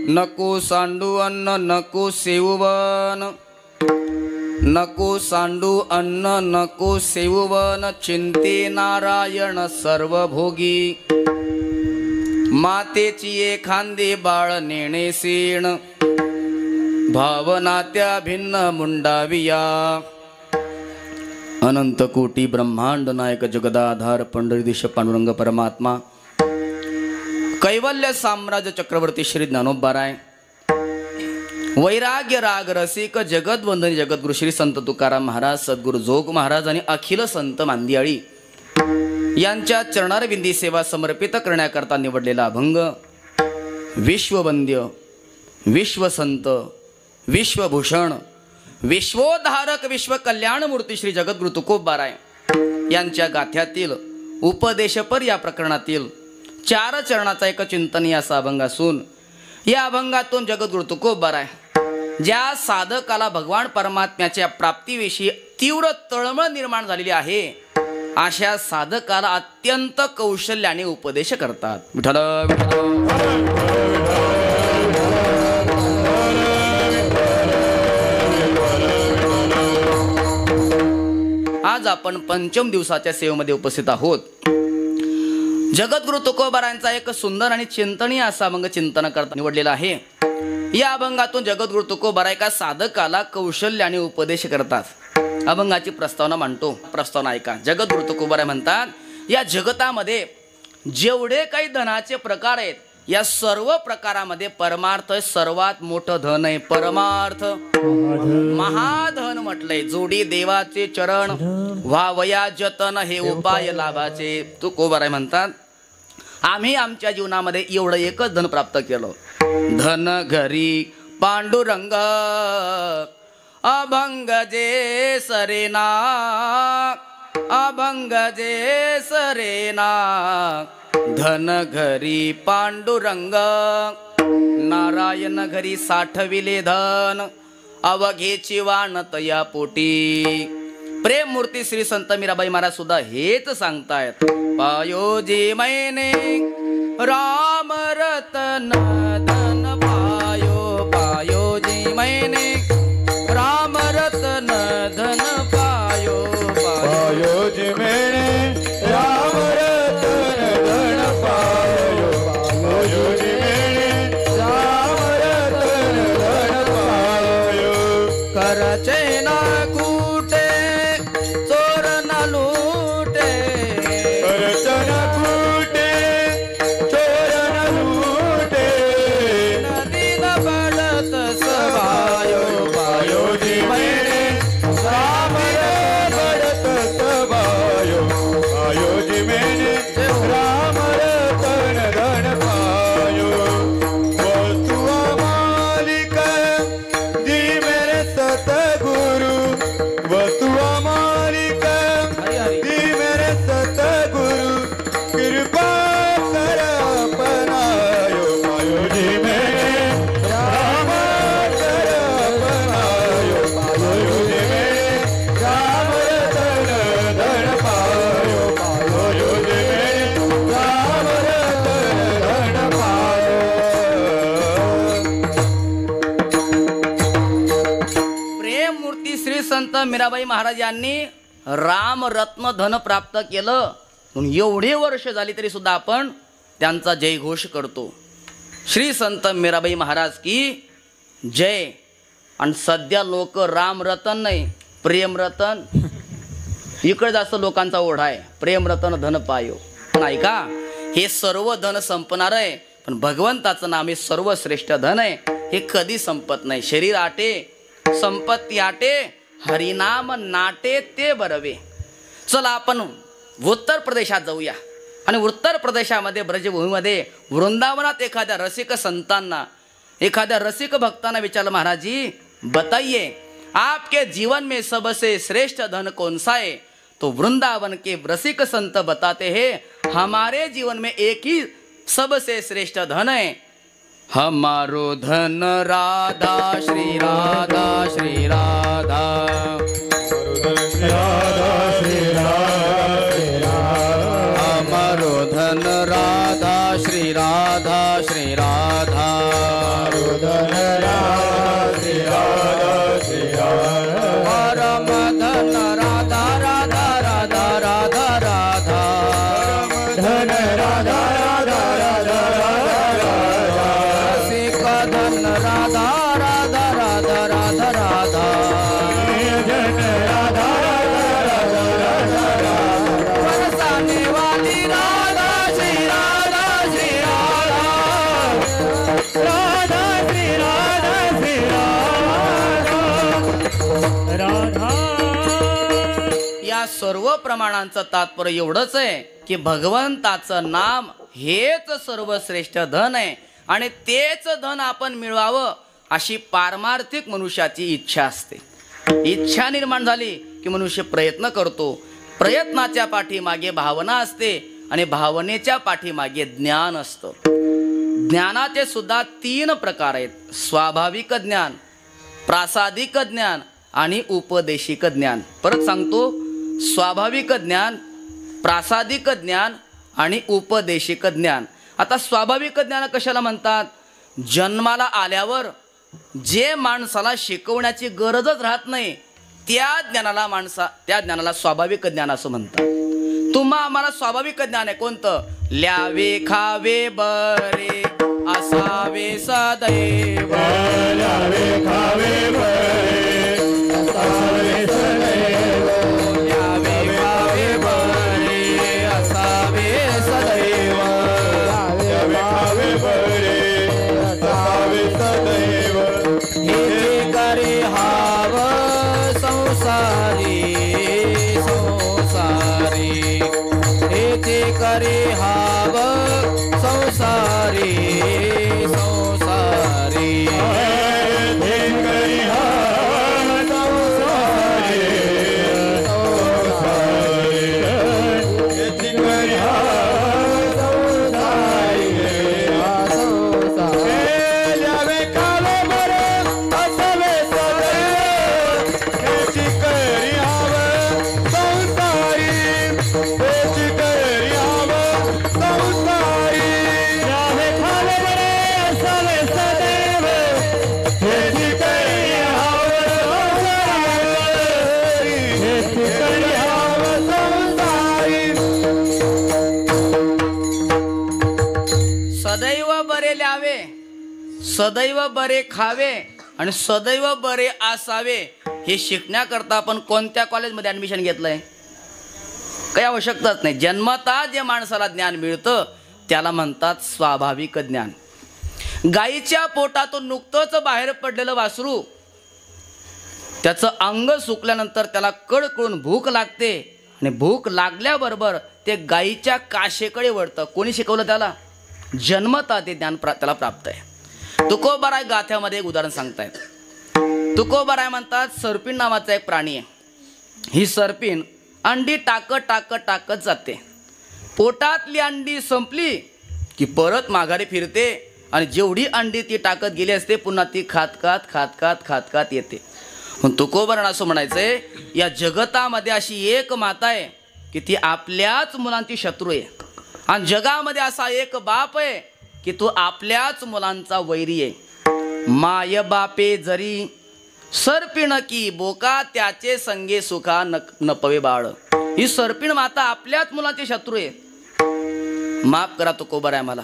नको सांडू अन्न नको सेववन, नको सांडू अन्न नको सेववन, चिंते नारायण सर्वभोगी, मातेची एखांदे बाळ नेणे सेण, भावना त्या भिन्न मुंडाविया, अनंत कोटी ब्रह्मांड नायक जगदाधार पंढरीदेश पांडुरंग परमात्मा, कैवल्य साम्राज्य चक्रवर्ती श्री ज्ञानोबाराय, वैराग्य राग रसिक जगदवंदनी जगद्गुरु श्री संत तुकाराम महाराज, सद्गुरु जोग महाराज आणि अखिल संत मांदियाळी यांच्या चरणारविंदी सेवा समर्पित करण्याकरता निवडलेला अभंग विश्ववंद्य, विश्वसंत, विश्वभूषण, विश्वोद्धारक, विश्व कल्याण मूर्ती श्री जगद्गुरु तुकोबाराय यांच्या गाथ्यातील उपदेशपर या प्रकरणातील 4 चरणाचा एक चिंतनीय असा अभंग असून, या अभंगातून जगद्गुरु तुकोबाराय ज्या साधकाला भगवान परमात्म्याच्या प्राप्तीविषयी तीव्र तळमळ निर्माण झालेली आहे, अशा साधकाला अत्यंत कौशल्याने उपदेश करतात. विठ्ठल आज आपण पंचम दिवसाच्या सेवेमध्ये उपस्थित आहोत. जगद्गुरु तुकोबारायांचा एक सुंदर आणि चिंतनीय असा अभंग चिंतन करता निवडलेला आहे. या अभंगातून जगद्गुरु तुकोबाराय एका साधकाला कौशल्याने उपदेश करतात. अभंगाची प्रस्तावना मांडतो. प्रस्तावना ऐका. जगद्गुरु तुकोबाराय म्हणतात, या जगतामध्ये जेवढे काही धनाचे प्रकार आहेत, या सर्व प्रकारामध्ये परमार्थ सर्वात मोठं धन आहे. परमार्थ महाधन म्हटलंय. जोडी देवाचे चरण व्हावया जतन, हे उपाय लाभाचे. तुकोबाराय म्हणतात, आम्ही आमच्या जीवनामध्ये एवढं एकच धन प्राप्त केलं. धन घरी पांडुरंग अभंग जे सरेना, अभंग जे सरेना, धन घरी पांडुरंग, नारायण घरी साठविले धन, अवघेची वाणत या पोटी. प्रेम मूर्ती श्री संत मीराबाई महाराज सुद्धा हेच सांगतायत. पायोजी मैने राम रतन धन पायो, पायोजी मैने राम रतन धन पायो, पायोजी मैने राम रतन धन पायो, पायोजी मैने राम रतन धन पायो. करचे ना कूटे चोर न लूटे, करचन कूटे चोर न लूटे, नदी न पडत सवायो, पायोजी मैने राम रतन सवायो, पायोजी मैने राम रतन धन पायो. वस्तु मालिक दी मेरे सतगुरु, वस्तु मालिक दी मेरे सतगुरु, कृपा कर अपनायो, पायोजी मैने राम कर अपनायो, पायोजी मैने राम रतन धन पायो, पायोजी मैने राम रतन धन पायो. प्रेम मूर्ती श्री संत मीराबाई महाराज यांनी राम रत्न धन प्राप्त केलं. म्हणून एवढे वर्ष झाली तरी सुद्धा आपण त्यांचा जयघोष करतो. श्री संत मीराबाई महाराज की जय. आणि सध्या लोक राम रतन नाही, प्रेम रतन इकडे जास्त लोकांचा ओढा आहे. प्रेम रतन धन पायो. नाही का, हे सर्व धन संपणार आहे, पण भगवंताचं नाम हे सर्वश्रेष्ठ धन आहे. हे कधी संपत नाही. शरीर आटे संपत्ती आटे, हरिनाम नाटे ते बरवे. चला आपण उत्तर प्रदेशात जाऊया. आणि उत्तर प्रदेशामध्ये ब्रजभूमीमध्ये वृंदावनात एखाद्या रसिक संतांना, एखाद्या रसिक भक्तांना विचारलं, महाराज जी बताइए आपके जीवन में सबसे श्रेष्ठ धन कौन सा है? तो वृंदावन के रसिक संत बताते हैं, हमारे जीवन में एक ही सबसे श्रेष्ठ धन है. हमारो धन राधा श्री राधा श्री राधा, राधा श्री राधा श्री राधा, हमारो धन राधा श्री राधा श्री राधा, राधा राधा राधा राधा जन राधा राधा राधा राधा बरसाने वाली राधा श्री राधा श्री राधा राधा श्री राधा श्री राधा या सर्व प्रमाणांचं तात्पर्य एवढंच आहे की भगवंताचं नाम हेच सर्वश्रेष्ठ धन आहे आणि तेच धन आपण मिळवावं अशी पारमार्थिक मनुष्याची इच्छा असते. इच्छा निर्माण झाली की मनुष्य प्रयत्न करतो. प्रयत्नाच्या पाठीमागे भावना असते आणि भावनेच्या पाठीमागे ज्ञान असतं. ज्ञानाचे सुद्धा 3 प्रकार आहेत. स्वाभाविक ज्ञान, प्रासादिक ज्ञान आणि उपदेशिक ज्ञान. परत सांगतो, स्वाभाविक ज्ञान, प्रासादिक ज्ञान आणि उपदेशिक ज्ञान. आता स्वाभाविक ज्ञान कशाला म्हणतात? जन्माला आल्यावर जे माणसाला शिकवण्याची गरजच राहत नाही त्या ज्ञानाला स्वाभाविक ज्ञान असं म्हणतात. तुम्हा आम्हाला स्वाभाविक ज्ञान आहे कोणतं? ल्यावे खावे बरे असावे सदैव. ल्यावे खावे बरे असावे सदैव. ल्यावे खावे बरे असावे सदैव. ल्यावे खावे बरे असावे सदैव. हे करे हाव संसारी संसारी. हे करे हाव संसारी संसारी. हे करी हा संसारी संसारी. हे करी हा संसारी संसारी. ल्यावे खावे बरे असावे सदैव. हेची करी हाव संसारी. हेची करी हाव संसारी. ल्यावे खावे बरे असावे सदैव. हेची करी हाव संसारी. हेची करी हाव संसारी. सदैव बरे ल्यावे, सदैव बरे खावे आणि सदैव बरे असावे. हे शिकण्याकरता आपण कोणत्या कॉलेजमध्ये ॲडमिशन घेतलंय? काही आवश्यकताच नाही. जन्मतः जे माणसाला ज्ञान मिळतं त्याला म्हणतात स्वाभाविक ज्ञान. गाईच्या पोटातून नुकतंच बाहेर पडलेलं वासरू, त्याचं अंग सुकल्यानंतर त्याला कळकळून भूक लागते आणि भूक लागल्याबरोबर ते गाईच्या काशेकडे वळतं. कोणी शिकवलं त्याला? जन्मतः ते ज्ञान त्याला प्राप्त आहे. तुकोबाराय गाथ्यामध्ये एक उदाहरण सांगतायत. तुकोबाराय म्हणतात सर्पिण नावाचा एक प्राणी आहे. ही सर्पिण अंडी टाकत जाते. पोटातली अंडी संपली की परत माघारी फिरते आणि जेवढी अंडी ती टाकत गेली असते पुन्हा ती खात येते. पण तुकोबारायण असं म्हणायचंय, या जगतामध्ये अशी एक माता आहे की ती आपल्याच मुलांची शत्रू आहे आणि जगामध्ये असा एक बाप आहे की तो आपल्याच मुलांचा वैरी आहे. माय बापे जरी सर्पिण की बोका त्याचे संगे सुखा नपवे बाळ. ही सर्पिण माता आपल्याच मुलांची शत्रू आहे. माफ करा तुकोबाराय मला,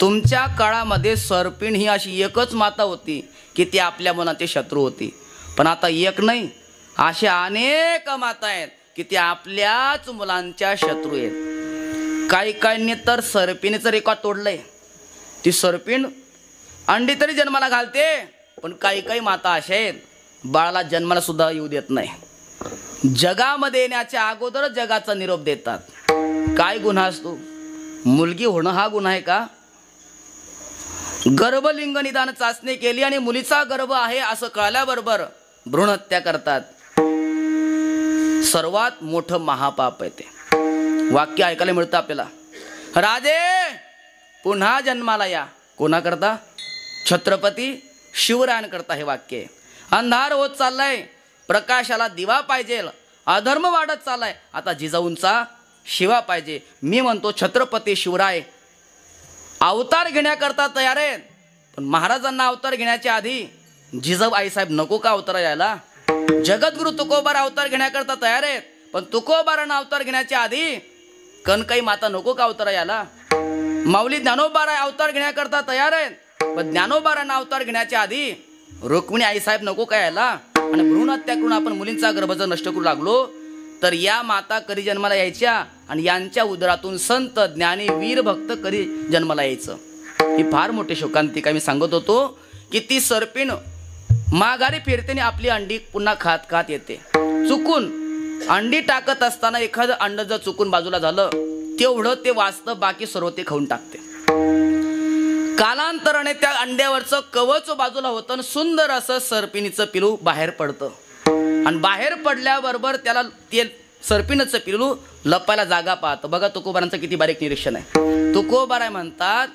तुमच्या काळामध्ये सर्पिण ही अशी एकच माता होती की ती आपल्या मुलांची शत्रू होती. पण आता एक नाही, अशा अनेक माता आहेत की ती आपल्याच मुलांच्या शत्रू आहेत. काही तर सर्पिणीचं रेकॉर्ड तोडलंय. ती सर्पिण अंडी तरी जन्माला घालते, पण काही माता अशा आहेत बाळाला जन्माला सुद्धा येऊ देत नाही. जगामध्ये येण्याच्या अगोदरच जगाचा निरोप देतात. काय गुन्हा असतो? मुलगी होणं हा गुन्हा आहे का? गर्भलिंग निदान चाचणी केली आणि मुलीचा गर्भ आहे असं कळल्याबरोबर भ्रूण हत्या करतात. सर्वात मोठं महापाप आहे ते. वाक्य ऐकायला मिळतं आपल्याला, राजे पुन्हा जन्माला या. कोणाकरता? छत्रपती शिवरायांकरता हे वाक्य आहे. अंधार होत चाललाय, प्रकाशाला दिवा पाहिजे. अधर्म वाढत चाललाय, आता जिजाऊंचा शिवा पाहिजे. मी म्हणतो छत्रपती शिवराय अवतार घेण्याकरता तयार आहेत, पण महाराजांना अवतार घेण्याच्या आधी जिजाऊ आईसाहेब नको का अवतार यायला? जगद्गुरु तुकोबाराय अवतार घेण्याकरता तयार आहेत, पण तुकोबारांना अवतार घेण्याच्या आधी कनकाई माता नको का अवतार यायला? माऊली ज्ञानोबाराय अवतार घेण्याकरता तयार आहेत, पण ज्ञानोबारांना अवतार घेण्याच्या आधी रुक्मिणी आईसाहेब नको काय यायला, आणि भ्रूण हत्या करून आपण मुलींचा गर्भ जर नष्ट करू लागलो तर या माता कधी जन्माला यायच्या आणि यांच्या उदरातून संत ज्ञानी वीर भक्त कधी जन्माला यायचं. ही फार मोठी शोकांतिका. मी सांगत होतो की ती सर्पिण माघारी फिरतेने आपली अंडी पुन्हा खात खात येते. चुकून अंडी टाकत असताना एखादं अंड जर चुकून बाजूला झालं तेवढं ते वाचतं, बाकी सर्व ते खाऊन टाकते. कालांतराने त्या अंड्यावरचं कवच बाजूला होतं आणि सुंदर असं सर्पिणीचं पिलू बाहेर पडतं. आणि बाहेर पडल्याबरोबर त्याला ते सर्पिणीचं पिलू लपायला जागा पाहतं. बघा तुकोबारांचं किती बारीक निरीक्षण आहे. तुकोबाराय म्हणतात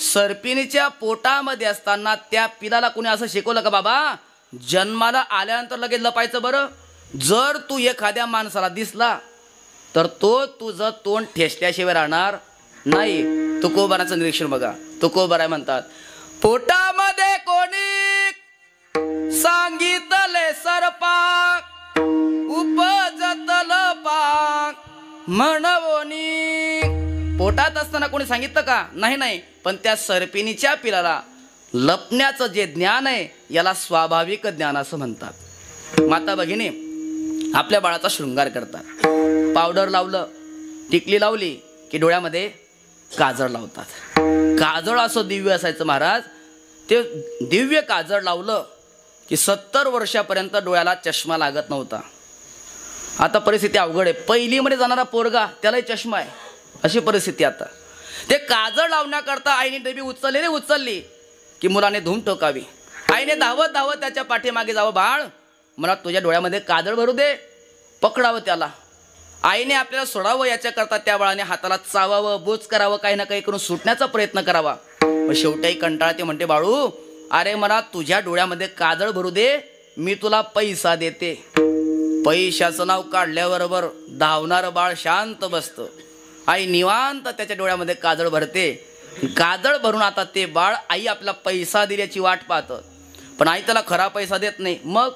सर्पिणीच्या पोटामध्ये असताना त्या पिलाला कोणी असं शिकवलं का बाबा जन्माला आल्यानंतर लगेच लपायचं बरं. जर तू एखाद्या माणसाला दिसला तर तो तुझं तोंड ठेसल्याशिवाय राहणार नाही. तुकोबाराचं निरीक्षण बघा. तुकोबाराय म्हणतात पोटामध्ये कोणी सांगितले सरपाक उपजतल पाक म्हणवोनी. पोटात असताना कोणी सांगितलं का? नाही. पण त्या सर्पिणीच्या पिलाला लपण्याचं जे ज्ञान आहे याला स्वाभाविक ज्ञान असं म्हणतात. माता भगिनी आपल्या बाळाचा शृंगार करतात. पावडर लावलं, टिकली लावली की डोळ्यामध्ये काजळ लावतात. काजळ असं दिव्य असायचं महाराज. ते दिव्य काजळ लावलं की 70 वर्षापर्यंत डोळ्याला चष्मा लागत नव्हता. आता परिस्थिती अवघड आहे. पहिलीमध्ये जाणारा पोरगा त्यालाही चष्मा आहे, अशी परिस्थिती आता. ते काजळ लावण्याकरता आईने डबी उचलली की मुलाने धूम टोकावी. आईने धावत धावत त्याच्या पाठीमागे जावं. बाळ मला तुझ्या डोळ्यामध्ये काजळ भरू दे. पकडावं त्याला. आईने आपल्याला सोडावं याच्याकरता त्या बाळाने हाताला चावावं, बोच करावं, काही ना काही करून सुटण्याचा प्रयत्न करावा. मग शेवटी कंटाळते, म्हणते बाळू अरे मला तुझ्या डोळ्यामध्ये काजळ भरू दे, मी तुला पैसा देते. पैशाचं नाव काढल्याबरोबर धावणारं बाळ शांत बसतं. आई निवांत त्याच्या डोळ्यामध्ये काजळ भरते. काजळ भरून आता ते बाळ आई आपला पैसा दिल्याची वाट पाहतं, पण आई त्याला खरा पैसा देत नाही. मग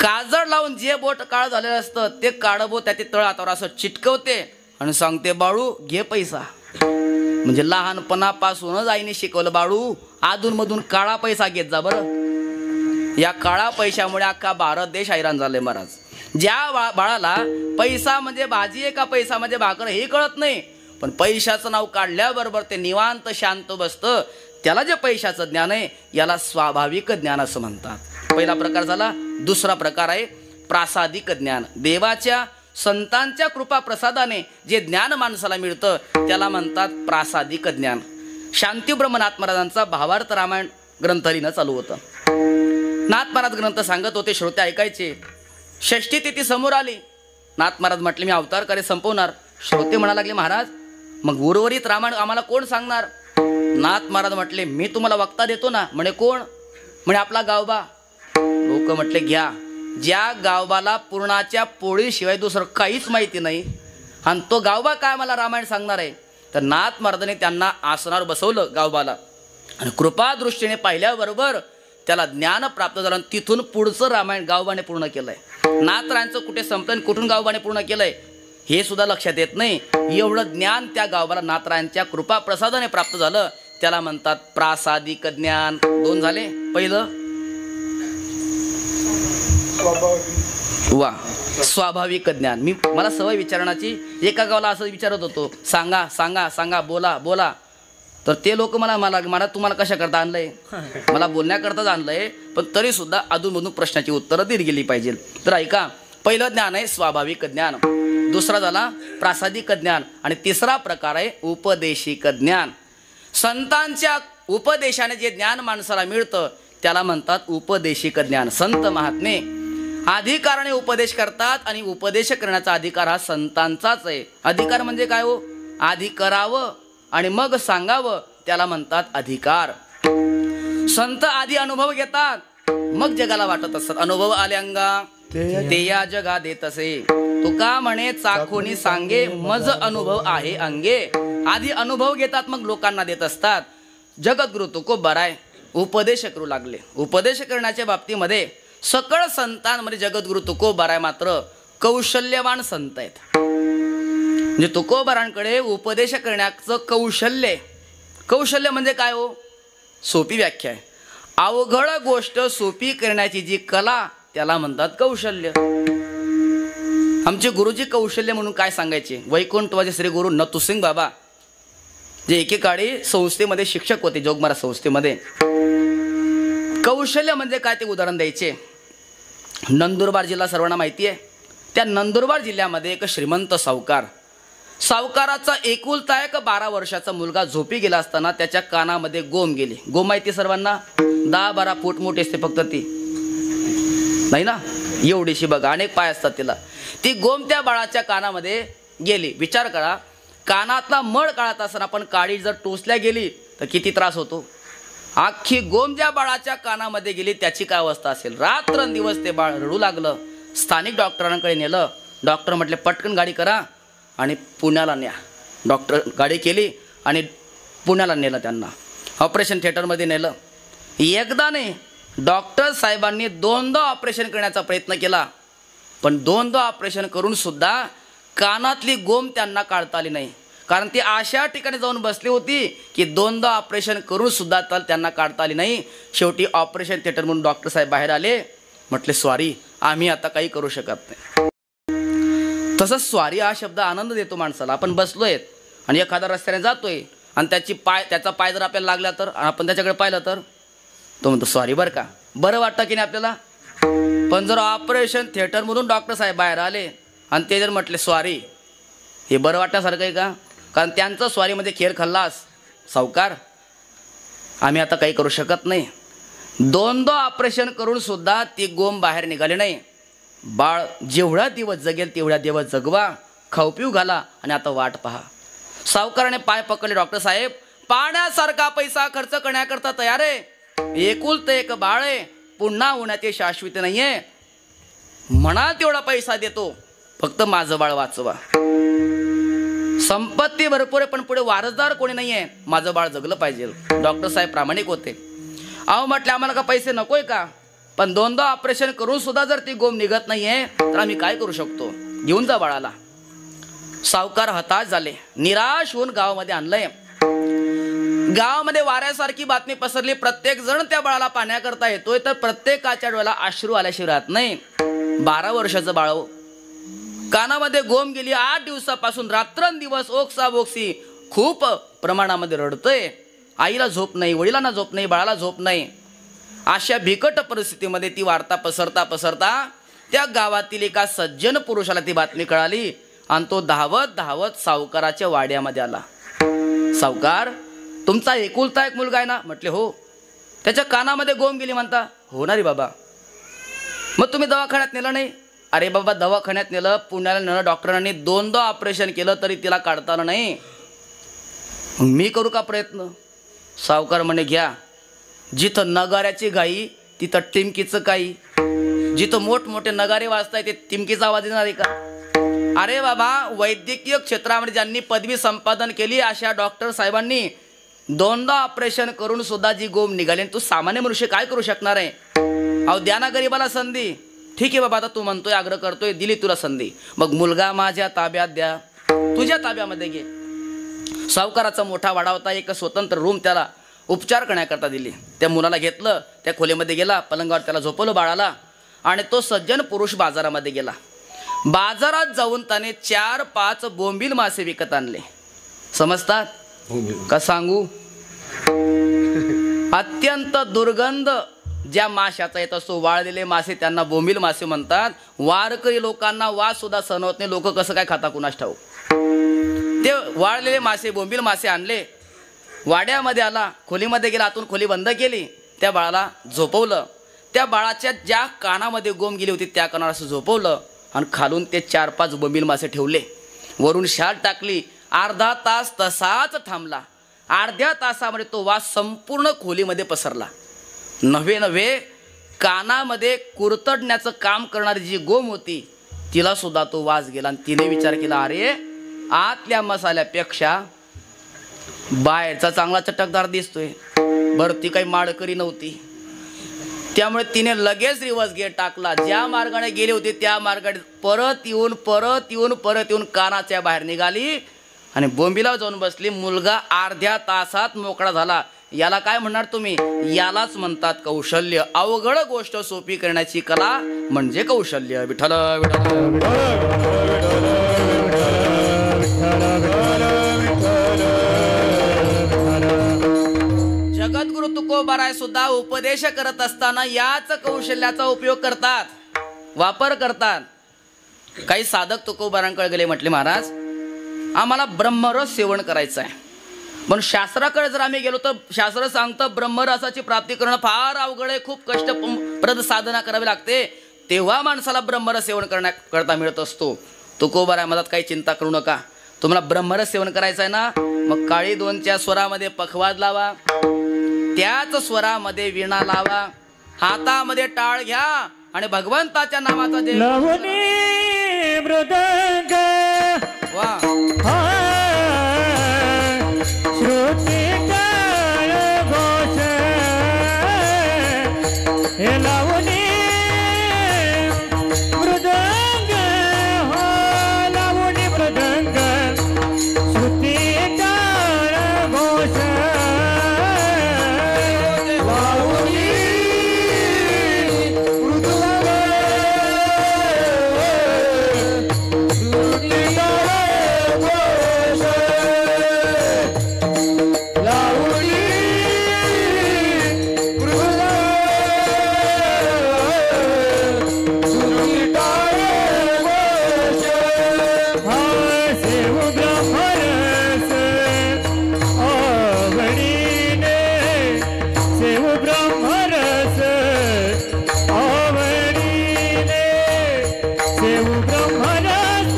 काजळ लावून जे बोट काळ झालेलं असतं ते काळं बोट त्याचे तळ हातावर असं चिटकवते आणि सांगते बाळू घे पैसा. म्हणजे लहानपणापासूनच आईने शिकवलं बाळू अधूनमधून काळा पैसा घेत जा बरं. या काळा पैशामुळे अख्खा भारत देश हैराण झाले महाराज. ज्या बाळाला पैसा म्हणजे भाजी आहे का पैसा म्हणजे भाकर हे कळत नाही, पण पैशाचं नाव काढल्याबरोबर ते निवांत शांत बसतं, त्याला जे पैशाचं ज्ञान आहे याला स्वाभाविक ज्ञान असं म्हणतात. पहिला प्रकार झाला. दुसरा प्रकार आहे प्रासादिक ज्ञान. देवाच्या संतांच्या कृपा प्रसादाने जे ज्ञान माणसाला मिळतं त्याला म्हणतात प्रासादिक ज्ञान. शांतीब्रह्मनाथ महाराजांचा भावार्थ रामायण ग्रंथ लिहिणं चालू होतं. नाथ महाराज ग्रंथ सांगत होते, श्रोते ऐकायचे. षष्ठी तिथी समोर आली. नाथ महाराज म्हटले मी अवतार कार्य संपवणार. श्रोते म्हणा लागले महाराज मग उर्वरित रामायण आम्हाला कोण सांगणार? नाथ महाराज म्हटले मी तुम्हाला वक्ता देतो ना. म्हणे कोण? म्हणे आपला गावबा. लोक म्हटले घ्या. ज्या गावबाला पूर्णाच्या पोळीशिवाय दुसरं काहीच माहिती नाही आणि तो गावबा काय मला रामायण सांगणार आहे. तर नाथ महाराजांनी त्यांना आसनावर बसवलं गावबाला आणि कृपादृष्टीने पाहिल्याबरोबर त्याला ज्ञान प्राप्त झालं. तिथून पुढचं रामायण गावबाने पूर्ण केलंय. नाथरायांचं कुठे संपलं कुठून गावबाने पूर्ण केलंय हे सुद्धा लक्षात येत नाही. एवढं ज्ञान त्या गावबाला नाथरायांच्या कृपा प्रसादाने प्राप्त झालं. त्याला म्हणतात प्रासादिक ज्ञान. दोन झाले. पहिलं वा स्वाभाविक ज्ञान. मला सवय विचारण्याची. एका गावाला असं विचारत होतो सांगा सांगा सांगा बोला बोला. तर ते लोक मला तुम्हाला कशा करता आणलंय? मला बोलण्याकरताच आणलंय, पण तरी सुद्धा अधूनमधून प्रश्नाची उत्तरं दिली गेली पाहिजे. तर ऐका, पहिलं ज्ञान आहे स्वाभाविक ज्ञान, दुसरा झाला प्रासादिक ज्ञान आणि तिसरा प्रकार आहे उपदेशिक ज्ञान. संतांच्या उपदेशाने जे ज्ञान माणसाला मिळतं त्याला म्हणतात उपदेशिक ज्ञान. संत महात्मे अधिकाराने उपदेश करतात आणि उपदेश करण्याचा अधिकार हा संतांचाच आहे. अधिकार म्हणजे काय हो? आधी करावं आणि मग सांगावं त्याला म्हणतात अधिकार. संत आधी अनुभव घेतात मग जगाला वाटत असतात. अनुभव आल्यांगा ते या जगा देत असे. तुका म्हणे चाखोनी सांगे मज अनुभव आहे अंगे. आधी अनुभव घेतात मग लोकांना देत असतात. जगद्गुरु तुकोबाराय उपदेश करू लागले. उपदेश करण्याच्या बाबतीमध्ये सकळ संतांमध्ये जगद्गुरु तुकोबाराय मात्र कौशल्यवान संत आहेत. म्हणजे तुकोबारांकडे उपदेश करण्याचं कौशल्य. कौशल्य म्हणजे काय हो? सोपी व्याख्या आहे. अवघड गोष्ट सोपी करण्याची जी कला त्याला म्हणतात कौशल्य. आमचे गुरुजी कौशल्य म्हणून काय सांगायचे, वैकुंठवाचे श्री गुरु नतुसिंग बाबा जे एकेकाळी संस्थेमध्ये शिक्षक होते, जोगमारा संस्थेमध्ये. कौशल्य म्हणजे काय ते उदाहरण द्यायचे. नंदुरबार जिल्हा सर्वांना माहिती आहे. त्या नंदुरबार जिल्ह्यामध्ये एक श्रीमंत सावकाराचा एकुलता एक 12 वर्षाचा मुलगा झोपी गेला असताना त्याच्या कानामध्ये गोम गेली. गोम माहिती सर्वांना, 10-12 फूट मोठी असते फक्त ती, नाही ना, एवढीशी बघा, अनेक पाय असतात तिला. ती गोम त्या बाळाच्या कानामध्ये गेली. विचार करा, कानातला मळ काढत असताना पण काडी जर टोचल्या गेली तर किती त्रास होतो. अख्खी गोम ज्या बाळाच्या कानामध्ये गेली त्याची काय अवस्था असेल. रात्रंदिवस ते बाळ रडू लागलं. स्थानिक डॉक्टरांकडे नेलं. डॉक्टर म्हटले पटकन गाडी करा आणि पुण्याला न्या. डॉक्टर गाडी केली आणि पुण्याला नेलं. त्यांना ऑपरेशन थिएटरमध्ये नेलं. एकदा नाही, डॉक्टर साहेबांनी 2दा ऑपरेशन करण्याचा प्रयत्न केला, पण 2दा ऑपरेशन करून सुद्धा कानातली गोम त्यांना काढता आली नाही. कारण ती अशा ठिकाणी जाऊन बसली होती की 2दा ऑपरेशन करून सुद्धा त्यांना काढता आली नाही. शेवटी ऑपरेशन थिएटर म्हणून डॉक्टर साहेब बाहेर आले. म्हटले सॉरी, आम्ही आता काही करू शकत नाही. तसंच स्वारी हा शब्द आनंद देतो माणसाला. आपण बसलोय आणि एखादा रस्त्याने जातोय आणि त्याचा पाय जर आपल्याला लागला तर आपण त्याच्याकडे पाहिलं तर तो म्हणतो सॉरी बरं का. बरं वाटतं की नाही आपल्याला. पण जर ऑपरेशन थिएटरमधून डॉक्टर साहेब बाहेर आले आणि ते जर म्हटले सॉरी, हे बरं वाटण्यासारखं आहे का. कारण त्यांचं स्वारीमध्ये खेळ खाल्लास सावकार, आम्ही आता काही करू शकत नाही. 2दा ऑपरेशन करून सुद्धा ती गोम बाहेर निघाली नाही. बाळ जेवढा दिवस जगेल तेवढा दिवस जगवा, खाऊ पिऊ घाला आणि आता वाट पहा. सावकाराने पाय पकडले. डॉक्टर साहेब, पाण्यासारखा पैसा खर्च करण्याकरता तयार आहे. एकुलतं एक बाळ आहे, पुन्हा होण्याचे शाश्वत नाहीये. म्हणा तेवढा पैसा देतो, फक्त माझं बाळ वाचवा. संपत्ती भरपूर आहे पण पुढे वारसदार कोणी नाहीये, माझं बाळ जगलं पाहिजे. डॉक्टर साहेब प्रामाणिक होते. अहो म्हटले आम्हाला का पैसे नकोय का, पण 2दा ऑपरेशन करून सुद्धा जर ती गोम निघत नाहीये तर आम्ही काय करू शकतो, घेऊन जा बाळाला. सावकार हताश झाले. निराश होऊन गावामध्ये आणलंय. गावामध्ये वाऱ्यासारखी बातमी पसरली. प्रत्येक जण त्या बाळाला पाण्याकरता येतोय तर प्रत्येकाच्या डोळ्याला अश्रू आल्याशिवाय राहत नाही. 12 वर्षाचं बाळ, कानामध्ये गोम गेली. 8 दिवसापासून रात्रंदिवस ओक्साबोक्सी खूप प्रमाणामध्ये रडतोय. आईला झोप नाही, वडिलांना झोप नाही, बाळाला झोप नाही. अशा बिकट परिस्थितीमध्ये ती वार्ता पसरता त्या गावातील एका सज्जन पुरुषाला ती बातमी कळाली आणि तो धावत सावकाराच्या वाड्यामध्ये आला. सावकार, तुमचा एकुलता एक मुलगा आहे ना. म्हटले हो. त्याच्या कानामध्ये गोम गेली म्हणता. हो ना रे बाबा. मग तुम्ही दवाखान्यात नेलं नाही. अरे बाबा, दवाखान्यात नेलं, पुण्याला नेलं, डॉक्टरांनी 2दा ऑपरेशन केलं तरी तिला काढता आलं नाही. मी करू का प्रयत्न. सावकार म्हणे घ्या. जिथं नगाऱ्याची गाई तिथं टिमकीचं काही. जिथं मोठमोठे नगारे वाजताय ते टिमकीचा आवाज येणार आहे का. अरे बाबा, वैद्यकीय क्षेत्रामध्ये ज्यांनी पदवी संपादन केली अशा डॉक्टर साहेबांनी 2दा ऑपरेशन करून सुद्धा जी गोम निघाली, तू सामान्य मनुष्य काय करू शकणार आहे. अहो द्या ना गरीबाला संधी. ठीक आहे बाबा, आता तू म्हणतोय, आग्रह करतोय, दिली तुला संधी. मग मुलगा माझ्या ताब्यात द्या, तुझ्या ताब्यामध्ये घे. सावकाराचा मोठा वाडा होता. एक स्वतंत्र रूम त्याला उपचार करण्याकरता दिली. त्या मुलाला घेतलं, त्या खोलीमध्ये गेला, पलंगावर त्याला झोपवलं बाळाला आणि तो सज्जन पुरुष बाजारामध्ये गेला. बाजारात जाऊन त्याने 4-5 बोंबील मासे विकत आणले. समजतात का सांगू. अत्यंत दुर्गंध ज्या माशाचा येत असतो, वाळलेले मासे, त्यांना बोंबील मासे म्हणतात. वारकरी लोकांना वास सुद्धा सहन होत नाही. लोक कसं काय खाता कुणास ठाऊक. ते वाळलेले मासे, बोंबील मासे आणले. वाड्यामध्ये आला, खोलीमध्ये गेला, आतून खोली बंद केली. त्या बाळाला झोपवलं. त्या बाळाच्या ज्या कानामध्ये गोम गेली होती त्या कानावर असं झोपवलं आणि खालून ते 4-5 बोंबील मासे ठेवले. वरून शाल टाकली. अर्धा तास तसाच थांबला. अर्ध्या तासामध्ये तो वास संपूर्ण खोलीमध्ये पसरला. नव्हे कानामध्ये कुरतडण्याचं काम करणारी जी गोम होती तिला सुद्धा तो वास गेला. आणि तिने विचार केला, अरे आतल्या मसाल्यापेक्षा बाहेरचा चांगला चटकदार दिसतोय. बरं, ती काही माळकरी नव्हती. त्यामुळे तिने लगेच रिवर्स गेअर टाकला. ज्या मार्गाने गेली होती त्या मार्गाने परत येऊन कानाच्या बाहेर निघाली आणि बोंबीला जाऊन बसली. मुलगा अर्ध्या तासात मोकळा झाला. याला काय म्हणणार तुम्ही? यालाच म्हणतात कौशल्य. अवघड गोष्ट सोपी करण्याची कला म्हणजे कौशल्य. विठ्ठल विठ्ठल. जगद्गुरु तुकोबाराय सुद्धा उपदेश करत असताना याच कौशल्याचा उपयोग करतात, वापर करतात. काही साधक तुकोबारांकडे गेले, म्हटले महाराज आम्हाला ब्रह्मरस सेवन करायचं आहे, पण शास्त्राकडे जर आम्ही गेलो तर शास्त्र सांगतं ब्रह्मरसाची प्राप्ती करणं फार अवघड आहे, खूप कष्टप्रद साधना करावी लागते, तेव्हा माणसाला ब्रह्मरस सेवन करता मिळत असतो. तुकोबाराय म्हणतात काही चिंता करू नका, तुम्हाला ब्रह्मरस सेवन करायचं आहे ना, मग काळी दोनच्या स्वरामध्ये पखवाज लावा, त्याच स्वरामध्ये वीणा लावा, हातामध्ये टाळ घ्या आणि भगवंताच्या नामाचा जय मृदंग वा श्रुती काळ घोष हे लावणी मृदंग हो लावणी मृदंग श्रुती काळ घोष लावणी मृदंग श्रुती काळ घोष लावणी श्रुती काळ घोष सेव ब्रह्मरस आवडीने सेव ब्रह्मरस आवडीने सेव ब्रह्मरस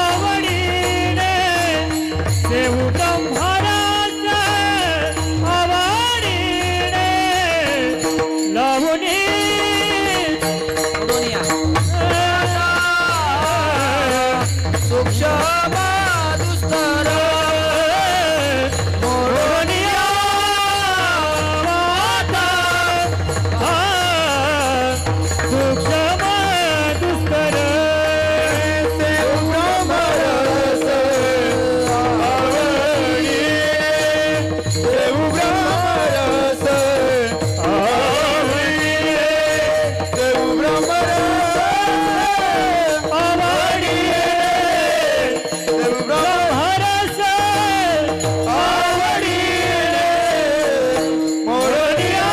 आवडीने सेव ब्रह्मरस आवडीने लावणी सूक्ष्म दुस्तर मोरनिया माता सूक्ष्म दुस्तर सेव ब्रह्मरस आवडी सेव ब्रह्मरस आवडी सेव ब्रह्मरस आवडी सेव ब्रह्मरस आवडी मोरनिया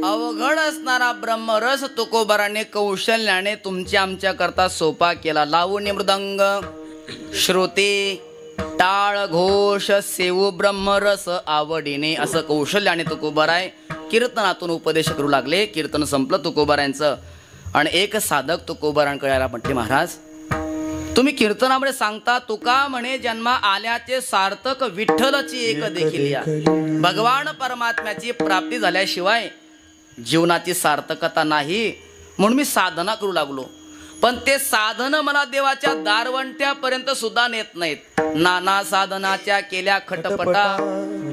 अवघड असणारा ब्रह्मरस तुकोबाराने कौशल्याने तुमच्या आमच्या करता सोपा केला. लावणी मृदंग श्रुती टाळ घोष सेवू ब्रह्मरस आवडीने असं कौशल्याने तुकोबाराय कीर्तनातून उपदेश करू लागले. कीर्तन संपलं तुकोबारायांचं आणि एक साधक तुकोबारांकडे आला, म्हटले महाराज तुम्ही कीर्तनामध्ये सांगता तुका म्हणे जन्मा आल्याचे सार्थक विठ्ठलची एक देखील या. भगवान परमात्म्याची प्राप्ती झाल्याशिवाय जीवनाची सार्थकता नाही, म्हणून मी साधना करू लागलो, पण ते साधन मला देवाच्या दारवंट्यापर्यंत सुद्धा नेत नाहीत. नाना साधनाच्या केल्या खटपटा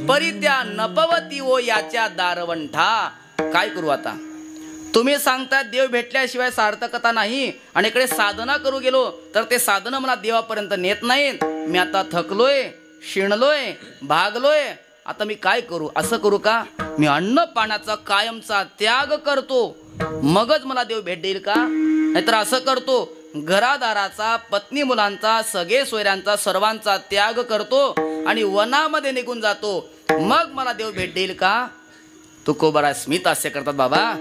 परी त्या नपवती ओ याच्या दारवंठा. काय करू आता? तुम्ही सांगता देव भेटल्याशिवाय सार्थकता नाही आणि इकडे साधना करू गेलो तर ते साधन मला देवापर्यंत नेत नाहीत. मी आता थकलोय, शिणलोय, भागलोय, आता मी काय करू? असं करू का मी अन्न पाण्याचा कायमचा त्याग करतो, मगच मला देव भेट देईल का? नाहीतर असं करतो घरादाराचा, पत्नी मुलांचा, सगळे सोयऱ्यांचा, सर्वांचा त्याग करतो आणि वनामध्ये निघून जातो, मग मला देव भेट देईल का? तुकोबाराय स्मित असे करतात, बाबा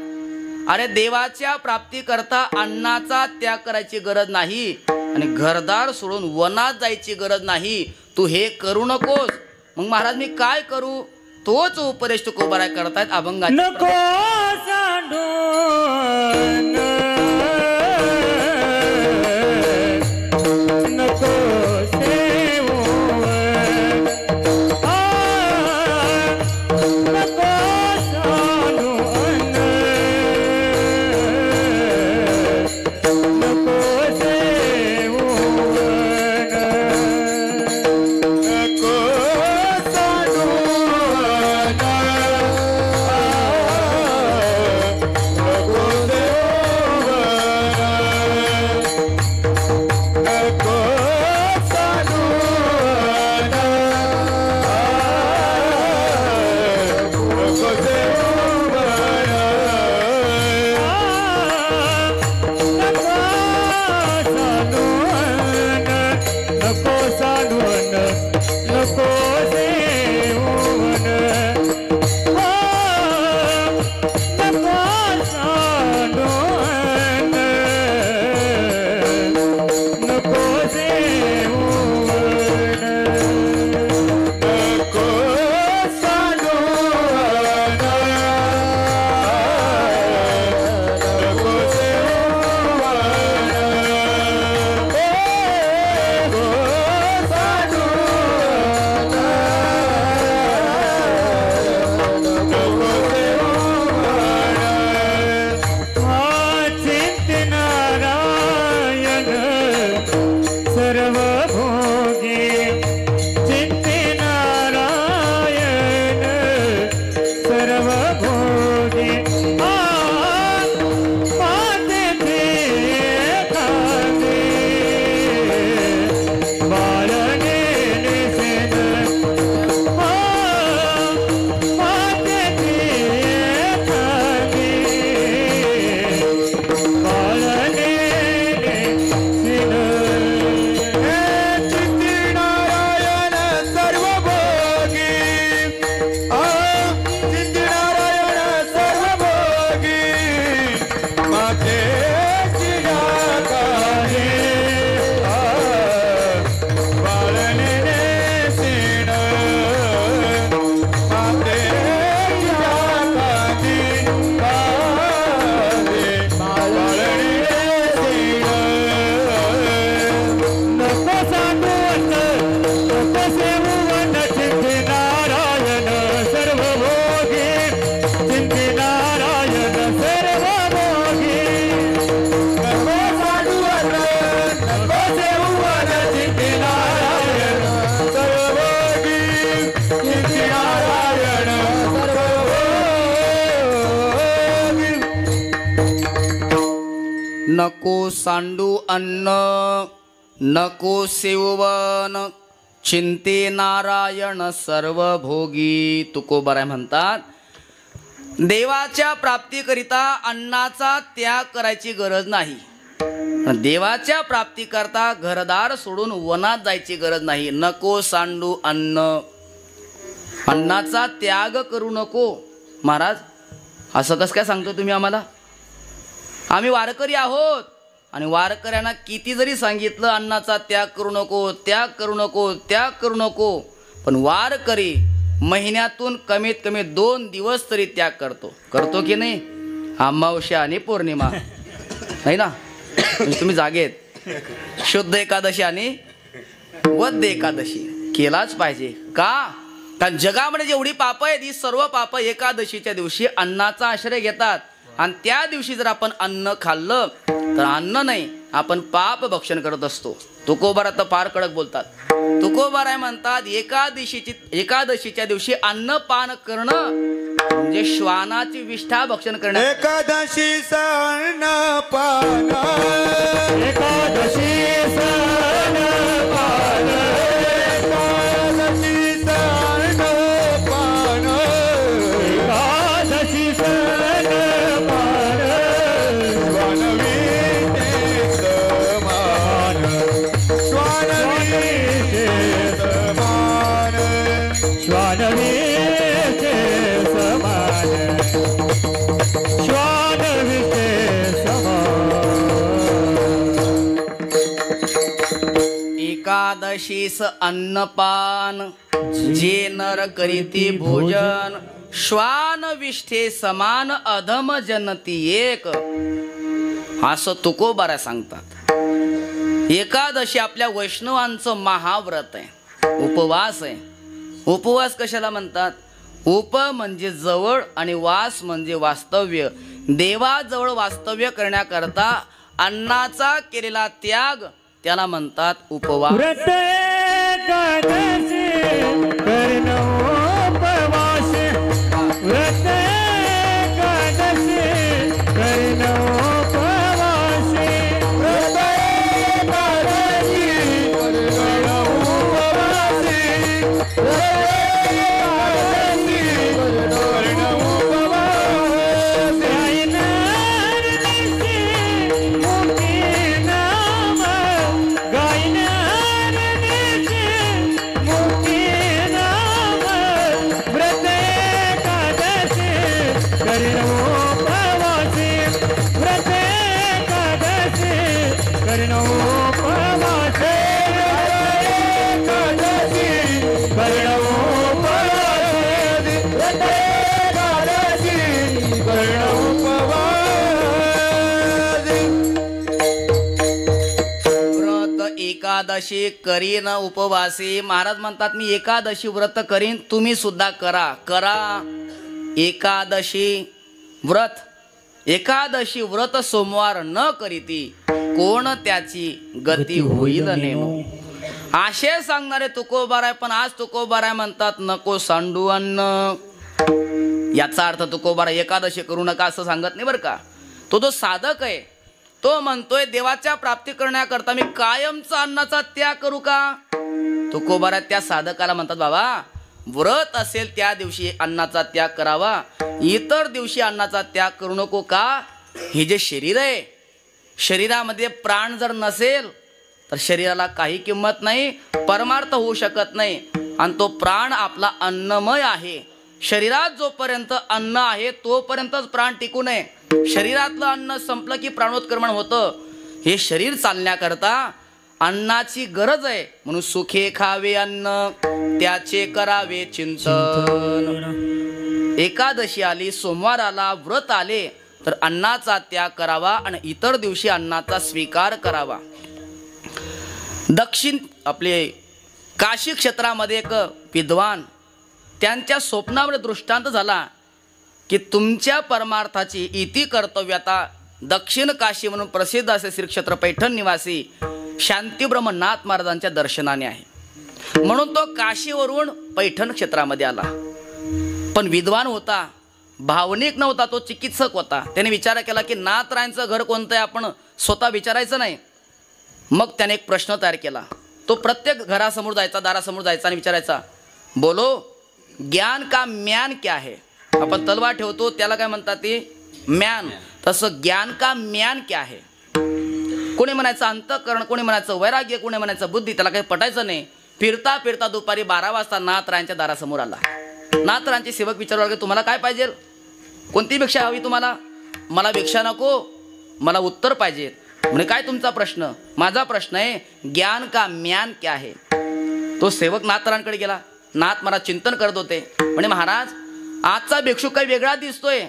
अरे देवाच्या प्राप्ती करता अन्नाचा त्याग करायची गरज नाही आणि घरदार सोडून वनात जायची गरज नाही, तू हे करू नकोस. मग महाराज मी काय करू? तोच उपदेश तुकोबाराय करतायत अभंगात. नको सांडू नको सेवू नको सांडू नको सर्व भोगी चिंते नारायण सर्व भोगी माते खाते बाळने निषेध माते खाते बाळने चिंतीनारायण सर्व भोगी चिंतीनारायण सर्व भोगी माते चिराकाहे बाळने नेसीण माते चिराकाहे बाळने नेसीण नको सांगू नको सेवू चिंते नारायण सर्व भोगी चिंते नारायण सर्व भोगी नको साडूवन नको सेवूवन चिंती नारायण सर्व भोगी चिंती नारायण सर्व भोगी नको सांडू अन्न नको सेवन चिंते नारायण सर्व भोगी. तुकोबाराय म्हणतात देवाच्या प्राप्तीकरिता अन्नाचा त्याग करायची गरज नाही. देवाच्या प्राप्तीकरता घरदार सोडून वनात जायची गरज नाही. नको सांडू अन्न अन्नाचा त्याग करू नको. महाराज असं कसं काय सांगतो तुम्ही आम्हाला? आम्ही वारकरी आहोत आणि वारकऱ्यांना किती जरी सांगितलं अन्नाचा त्याग करू नको त्याग करू नको त्याग करू नको, पण वारकरी महिन्यातून कमीत कमी 2 दिवस तरी त्याग करतो की नाही? अमावस्या आणि पौर्णिमा नाही ना? म्हणजे तुम्ही जागेत शुद्ध एकादशी आणि वद्य एकादशी केलाच पाहिजे. का? कारण जगामध्ये जेवढी पापं आहेत ही सर्व पापं एकादशीच्या दिवशी अन्नाचा आश्रय घेतात. आणि त्या दिवशी जर आपण अन्न खाल्लं तर अन्न नाही आपण पाप भक्षण करत असतो. तुकोबारा तर फार कडक बोलतात. तुकोबाराय म्हणतात एकादशीच्या दिवशी अन्नपान करणं म्हणजे श्वानाची विष्ठा भक्षण करणं. एकादशी सण पान एकादशी सण पान एकादशी सण पान एकादशी सण पान स्वानवीते समान श्वानवीते समान श्वानवीते समान एकादशीस अन्नपान जे नर करीती भोजन श्वान विष्ठे समान अधम जनती एक. असं तुकोबारा सांगतात. एकादशी आपल्या वैष्णवांचं महाव्रत आहे, उपवास आहे. उपवास कशाला म्हणतात? उप म्हणजे जवळ आणि वास म्हणजे वास्तव्य. देवाजवळ वास्तव्य करण्याकरता अन्नाचा केलेला त्याग त्याला म्हणतात उपवास. व्रत एकादशी करणं उपवास व्रत एकादशी करणं उपवास व्रत एकादशी करण उपवासी व्रत एकादशी करण उपवासी गायनार निशी मुक्ती नाम गायनार निशी मुक्ती नाम व्रत एकादशी करणं उपवासी व्रत एकादशी करणं उपवासी एकादशी करण उपवासी व्रत एकादशी करण उपवासी व्रत एकादशी करीन उपवासी. महाराज म्हणतात मी एकादशी व्रत करीन, तुम्ही सुद्धा करा. एकादशी व्रत सोमवार न करीती कोण त्याची गती होईल नेनो. असे सांगणारे तुकोबाराय, पण आज तुकोबाराय म्हणतात नको सांडू अन्न. याचा अर्थ तुकोबाराय एकादशी करू नका असं सांगत नाही बरं का. तो जो साधक आहे तो म्हणतोय देवाच्या प्राप्ती करण्याकरता मी कायमचा अन्नाचा त्याग करू का. तुकोबाराय त्या साधकाला म्हणतात बाबा व्रत असेल त्या दिवशी अन्नाचा त्याग करावा, इतर दिवशी अन्नाचा त्याग करू नको का. हे जे शरीर आहे, शरीरामध्ये प्राण जर नसेल तर शरीराला काही किंमत नाही, परमार्थ होऊ शकत नाही. आणि तो प्राण आपला अन्नमय आहे. शरीरात जोपर्यंत अन्न आहे तोपर्यंतच प्राण टिकू नये. शरीरातलं अन्न संपलं की प्राणोत्क्रमण होतं. हे शरीर चालण्याकरता अन्नाची गरज आहे. म्हणून सुखे खावे अन्न त्याचे करावे चिंतन. एकादशी आली, सोमवार आला, व्रत आले तर अन्नाचा त्याग करावा आणि इतर दिवशी अन्नाचा स्वीकार करावा. दक्षिण आपले काशी क्षेत्रामध्ये एक विद्वान, त्यांच्या स्वप्नामध्ये दृष्टांत झाला की तुमच्या परमार्थाची इति कर्तव्यता दक्षिण काशी म्हणून प्रसिद्ध असे श्री क्षेत्र पैठण निवासी शांतीब्रह्मनाथ महाराजांच्या दर्शनाने आहे. म्हणून तो काशीवरून पैठण क्षेत्रामध्ये आला. पण विद्वान होता, भावनिक नव्हता, तो चिकित्सक होता. त्याने विचार केला की नाथरायांचं घर कोणतं आहे आपण स्वतः विचारायचं नाही. मग त्याने एक प्रश्न तयार केला. तो प्रत्येक घरासमोर जायचा, दारासमोर जायचा आणि विचारायचा, बोलो ज्ञान का म्यान क्या है. आपण तलवार ठेवतो त्याला काय म्हणतात ते म्यान. तसं ज्ञान का म्यान क्या है. कोणी म्हणायचं अंतःकरण, कोणी म्हणायचं वैराग्य, कोणी म्हणायचं बुद्धी. त्याला काही पटायचं नाही. फिरता फिरता दुपारी 12 वाजता नाथरायांच्या दारासमोर आला. नाथरायांचे सेवक विचारू लागले, तुम्हाला काय पाहिजे, कोणती भिक्षा हवी तुम्हाला. मला भिक्षा नको, मला उत्तर पाहिजे. म्हणे काय तुमचा प्रश्न. माझा प्रश्न आहे ज्ञान का म्यान क्या है. तो सेवक नाथरायांकडे गेला. नाथ महाराज चिंतन करत होते. म्हणे महाराज आजचा भिक्षुक काही वेगळा दिसतोय.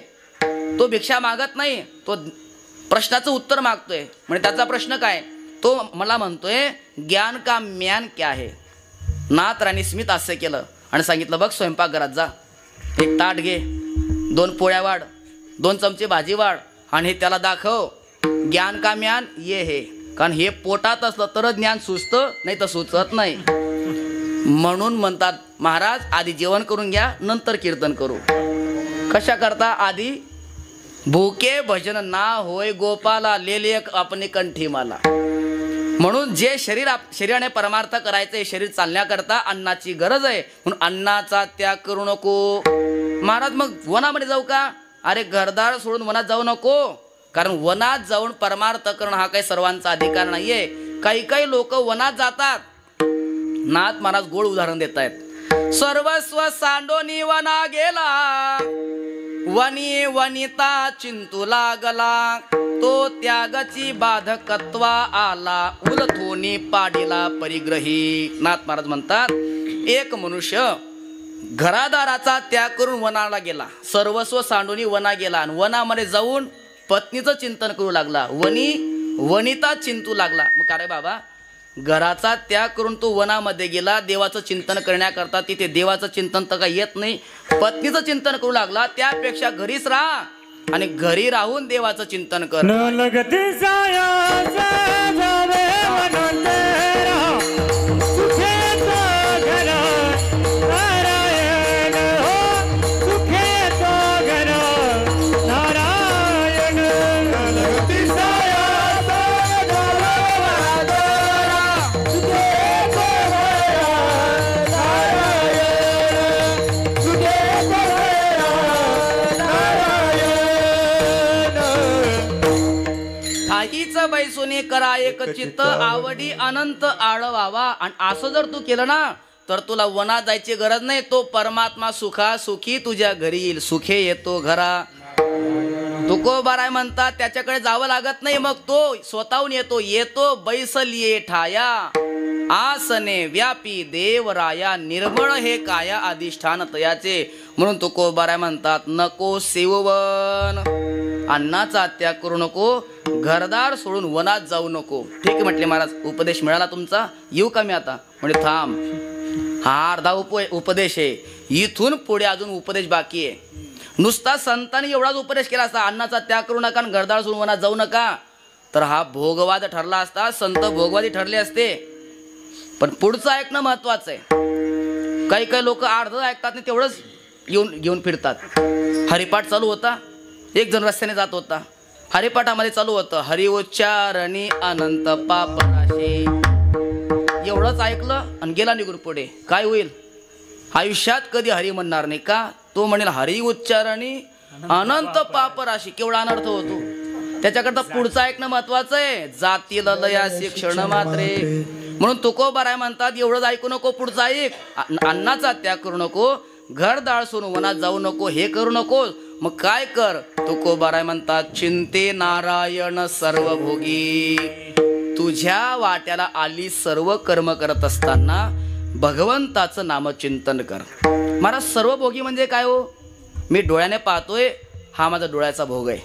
तो भिक्षा मागत नाही, तो प्रश्नाचं उत्तर मागतोय. म्हणजे त्याचा प्रश्न काय. तो मला म्हणतोय ज्ञान का म्यान क्या है. नाथराणी स्मित हास्य केलं आणि सांगितलं, बघ स्वयंपाकघरात जा, एक ताट घे, 2 पोळ्या वाढ, 2 चमचे भाजी वाढ आणि हे त्याला दाखव. ज्ञान का म्यान ये हे. कारण हे पोटात असलं तर ज्ञान सुचतं, नाही तर सुचत नाही. म्हणून म्हणतात महाराज आधी जेवण करून घ्या, नंतर कीर्तन करू. कशा करता. आधी भूके भजन ना होय गोपाला, लेले अपने कंठी माला. म्हणून जे शरीराने परमार्थ करायचंय, शरीर चालण्याकरता अन्नाची गरज आहे. म्हणून अन्नाचा त्याग करू नको. महाराज मग वनामध्ये जाऊ का. अरे घरदार सोडून वनात जाऊ नको. कारण वनात जाऊन परमार्थ करणं हा काही सर्वांचा अधिकार नाहीये. काही काही लोक वनात जातात. नाथ महाराज गोड उदाहरण देत आहेत. सर्वस्व सांडोनी वना गेला, वनी वनिता चिंतू लागला, तो त्यागाची बाधकत्वा आला, उलथोनी पाडीला परिग्रही. नाथ महाराज म्हणतात एक मनुष्य घरादाराचा त्याग करून वनाला गेला, सर्वस्व सांडून वना गेला आणि वनामध्ये जाऊन पत्नीचं चिंतन करू लागला, वनिता चिंतू लागला. मग काय बाबा घराचा त्याग करून तो वनामध्ये गेला देवाचं चिंतन करण्याकरता. तिथे देवाचं चिंतन तर काही येत नाही. पत्नीचं चिंतन करू लागला. त्यापेक्षा घरीच राहा आणि घरी राहून देवाचं चिंतन कर. न लगती सायाचा जावे वनांतरा, सुखेचा घरा नारायण हो, सुखेचा घरा नारायण. न लगती सायाचा जावे वनांतरा, सुखेचा घरा नारायण, सुखेचा घरा नारायण. ठाईच बैसुनी करा एक चित्त, आवडी अनंत आळवावा. आणि असं जर तू केलं ना तर तुला वनात जायची गरज नाही. तो परमात्मा सुखा सुखी तुझ्या घरी येईल. सुखे येतो घरा. तुकोबाराय म्हणतात त्याच्याकडे जावं लागत नाही. मग तो स्वतःहून येतो बैसलिये ठाया, आसने व्यापी देवराया, निर्मळ हे काया अधिष्ठान तयाचे. म्हणून तुकोबाराय म्हणतात नको सेववन, अन्नाचा त्याग करू नको, घरदार सोडून वनात जाऊ नको. ठीक आहे म्हटले महाराज, उपदेश मिळाला तुमचा, येऊ का मी आता. म्हणजे थांब, हा अर्धा उपदेश आहे, इथून पुढे अजून उपदेश बाकी आहे. नुसता संतांनी एवढाच उपदेश केला असता अन्नाचा त्याग करू नका आणि घरदार सोडून वनात जाऊ नका. तर हा भोगवाद ठरला असता, संत भोगवादी ठरले असते. पण पुढचं ऐकणं महत्वाचं आहे. काही काही लोक अर्ध ऐकतात आणि तेवढंच घेऊन फिरतात. हरिपाठ चालू होता, एक जण रस्त्याने जात होता, हरिपाठामध्ये चालू होतं हरि उच्चारणी अनंत पाप राशी. एवढंच ऐकलं आणि गेला निघून पुढे. काय होईल? आयुष्यात कधी हरी म्हणणार नाही का? तो म्हणेल हरी उच्चारणी अनंत पाप राशी. केवढा अनर्थ होतो. त्याच्याकरता पुढचं ऐकणं महत्वाचं आहे. जातील लयासी क्षण मात्रे. म्हणून तुकोबाराय म्हणतात एवढंच ऐकू नको, पुढचं ऐक. अन्नाचा त्याग करू नको, घर दाळ सोडून वनात जाऊ नको, हे करू नको. मग काय कर? तुकोबाराय म्हणतात चिंते नारायण सर्वभोगी. तुझ्या वाट्याला आली सर्व कर्म करत असताना भगवंताचं नामचिंतन कर. महाराज सर्वभोगी म्हणजे काय हो? मी डोळ्याने पाहतोय, हा माझा डोळ्याचा भोग आहे.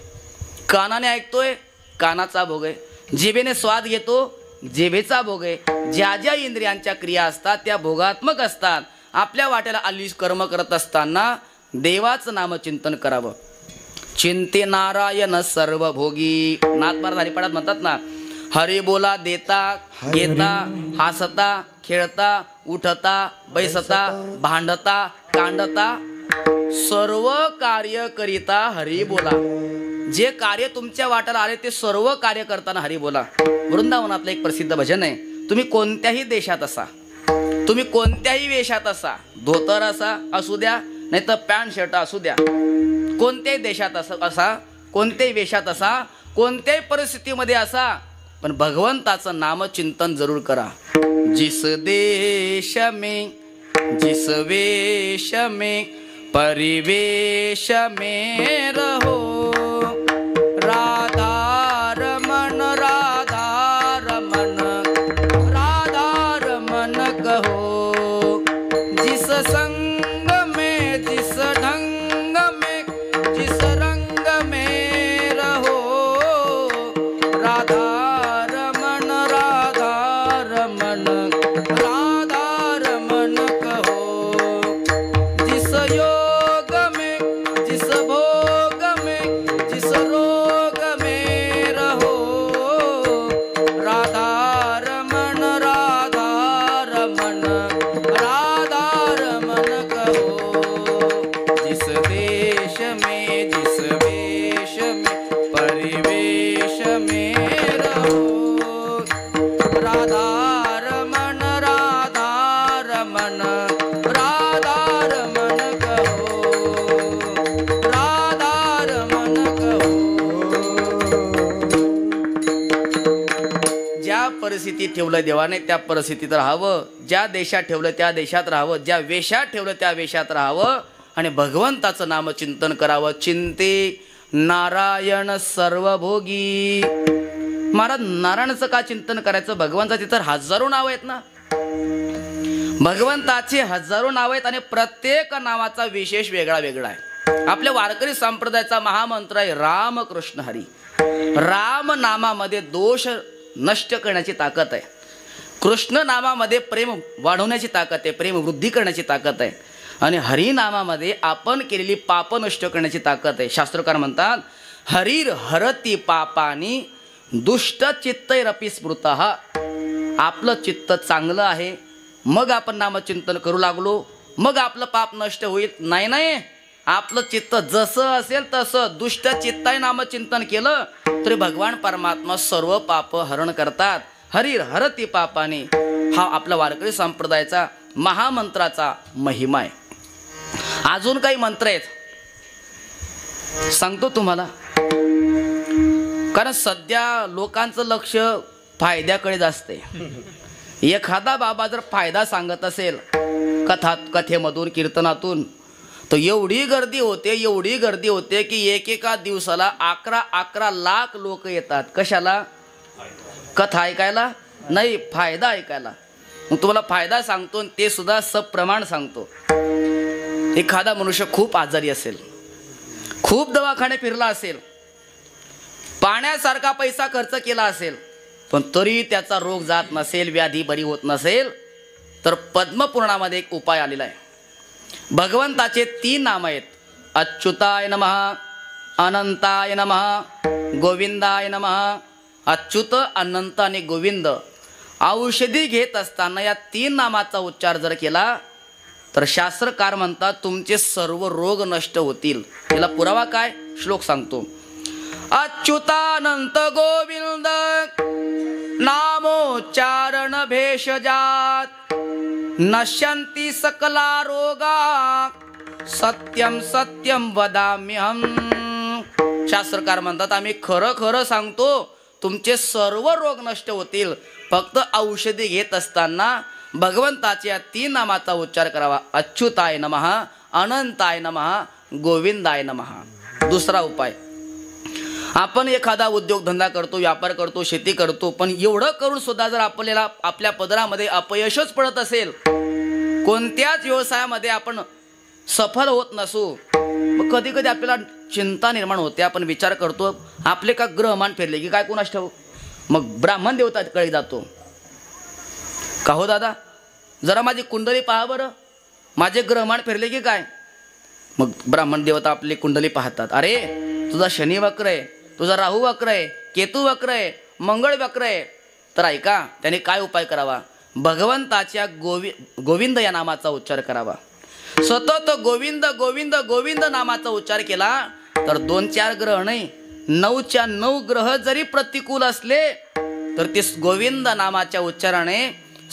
कानाने ऐकतोय, कानाचा भोग आहे. जिभेने स्वाद घेतो, जिभेचा भोग आहे. ज्या ज्या इंद्रियांच्या क्रिया असतात त्या भोगात्मक असतात. आपल्या वाट्याला आली कर्म करत असताना देवाचं नामचिंतन करावं. चिंते नारायण सर्वभोगी. नाथमार्ग हरिपाठात म्हणतात ना, हरी बोला देता घेता हसता खेळता उठता बैसता भांडता कांडता सर्व कार्य करिता हरी बोला. जे कार्य तुमच्या वाट्याला आले ते सर्व कार्य करताना हरी बोला. वृंदावनातलं एक प्रसिद्ध भजन आहे. तुम्ही कोणत्याही देशात असा, तुम्ही कोणत्याही वेशात असा, धोतर असू द्या नाही तर पॅन्ट शर्ट असू द्या, कोणत्याही देशात असा, कोणत्याही वेशात असा, कोणत्याही परिस्थितीमध्ये असा, पण भगवंताचं नामचिंतन जरूर करा. जिस देश में जिस वेश में परिवेश में रहो, राधा रमन राधा रमन राधा रमन कहो. जिस संग में जिस ढंग में जिस रंग में रहो, राधा रमन राधा रमन राधा रमन कहो. जिस योग में जिस भोग में जिस रोग में रहो, राधा रमन राधा रमन राधा रमन कहो. जिस देश में जिस वेश में परिवेश में रहो, राधा रमन राधा रमन राधा रमन कहो, राधा रमन कहो. ज्या परिस्थितीत ठेवलं देवाने त्या परिस्थितीत राहावं, ज्या देशात ठेवलं त्या देशात राहावं, ज्या वेशात ठेवलं त्या वेशात राहावं आणि भगवंताचं नामचिंतन करावं. चिंते नारायण सर्वभोगी. महाराज नारायणाचं का चिंतन करायचं? भगवंताची तर हजारो नाव आहेत ना. भगवंताची हजारो नाव आहेत आणि प्रत्येक नावाचा विशेष वेगळा वेगळा आहे. आपल्या वारकरी संप्रदायाचा महामंत्र आहे राम कृष्ण हरी. राम नामामध्ये दोष नष्ट करण्याची ताकद आहे. कृष्ण नामामध्ये प्रेम वाढवण्याची ताकद आहे, प्रेम वृद्धी करण्याची ताकद आहे. आणि हरी नामामध्ये आपण केलेली पाप नष्ट करण्याची ताकद आहे. शास्त्रकार म्हणतात हरीर हरती पापानी दुष्ट चित्तैरपि स्मृतः. आपलं चित्त चांगलं आहे मग आपण नामचिंतन करू लागलो, मग आपलं पाप नष्ट होईल. नाही नाही, आपलं चित्त जसं असेल तसं दुष्ट चित्ताय नामचिंतन केलं तरी भगवान परमात्मा सर्व पाप हरण करतात. हरीर हरती पापानी हा आपला वारकरी संप्रदायाचा महामंत्राचा महिमा आहे. अजून काही मंत्र आहेत सांगतो तुम्हाला, कारण सध्या लोकांचं लक्ष फायद्याकडे जास्त आहे. एखादा बाबा जर फायदा सांगत असेल कथेमधून कीर्तनातून तर एवढी गर्दी होते की एकेका दिवसाला 11 लाख लोक येतात. कशाला? कथा ऐकायला नाही, फायदा ऐकायला. मग तुम्हाला फायदा सांगतो ते सुद्धा सप्रमाण सांगतो. एखादा मनुष्य खूप आजारी असेल, खूप दवाखाने फिरला असेल, पाण्यासारखा पैसा खर्च केला असेल, पण तरी त्याचा रोग जात नसेल, व्याधी बरी होत नसेल, तर पद्मपुराणामध्ये एक उपाय आलेला आहे. भगवंताचे 3 नाम आहेत. अच्युताय नमः, अनंताय नमः, गोविंदाय नमः अच्युत, अनंत आणि गोविंद औषधी घेत असताना या 3 नामाचा उच्चार जर केला तर शास्त्रकार म्हणतात तुमचे सर्व रोग नष्ट होतील. याला पुरावा काय? श्लोक सांगतो. अच्युतानंत गोविंद नामोच्चारण भेषजात नश्यन्ति सकला रोगा सत्यम सत्यम वदाम्यहम. शास्त्रकार म्हणतात आम्ही खरं खरं सांगतो तुमचे सर्व रोग नष्ट होतील. फक्त औषधी घेत असताना भगवंताच्या 3 नामाचा उच्चार करावा. अच्युताय नमः, अनंताय नमः, गोविंदाय नमः. दुसरा उपाय, आपण एखादा उद्योगधंदा करतो, व्यापार करतो, शेती करतो, पण एवढं करून सुद्धा जर आपल्याला आपल्या पदरामध्ये अपयशच पडत असेल, कोणत्याच व्यवसायामध्ये आपण सफल होत नसू, मग कधी कधी आपल्याला चिंता निर्माण होते. आपण विचार करतो आपले का ग्रहमान फिरले की काय कोणास ठाऊक. मग ब्राह्मण देवताकडे जातो. का हो दादा, जरा माझी कुंडली पहा बरं, माझे ग्रहमान फिरले की काय. मग ब्राह्मण देवता आपली कुंडली पाहतात. अरे तुझा शनी वक्र आहे, तुझा राहू वक्र आहे, केतू वक्र आहे, मंगळ वक्र आहे. तर ऐका, त्याने काय उपाय करावा? भगवंताच्या गोविंद या नामाचा उच्चार करावा. सतत गोविंद गोविंद गोविंद नामाचा उच्चार केला तर 2-4 ग्रह नाही, 9च्या 9 ग्रह जरी प्रतिकूल असले तर ते गोविंद नामाच्या उच्चाराने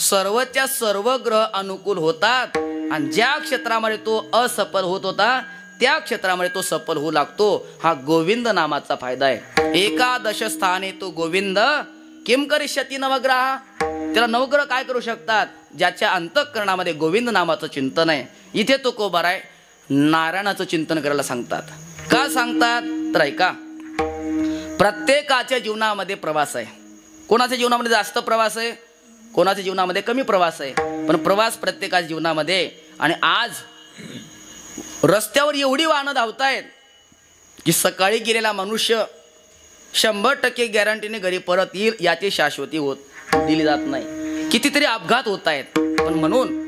सर्वच्या सर्व ग्रह अनुकूल होतात. आणि ज्या क्षेत्रामध्ये तो असफल होत होता त्या क्षेत्रामध्ये तो सफल होऊ लागतो. हा गोविंद नामाचा फायदा आहे. 11 स्थाने तो गोविंद किम करिष्यति नवग्रह. त्याला 9 ग्रह काय करू शकतात? ज्याच्या अंतःकरणामध्ये गोविंद नामाचं चिंतन आहे. इथे तो कोबार आहे, नारायणाचं चिंतन करायला सांगतात. का सांगतात तर ऐका, प्रत्येकाच्या जीवनामध्ये प्रवास आहे. कोणाच्या जीवनामध्ये जास्त प्रवास आहे, कोणाच्या जीवनामध्ये कमी प्रवास आहे, पण प्रवास प्रत्येकाच्या जीवनामध्ये. आणि आज रस्त्यावर एवढी वाहनं धावतायत की सकाळी गेलेला मनुष्य 100% गॅरंटीने घरी परत येईल याची शाश्वती दिली जात नाही. कितीतरी अपघात होत आहेत. पण म्हणून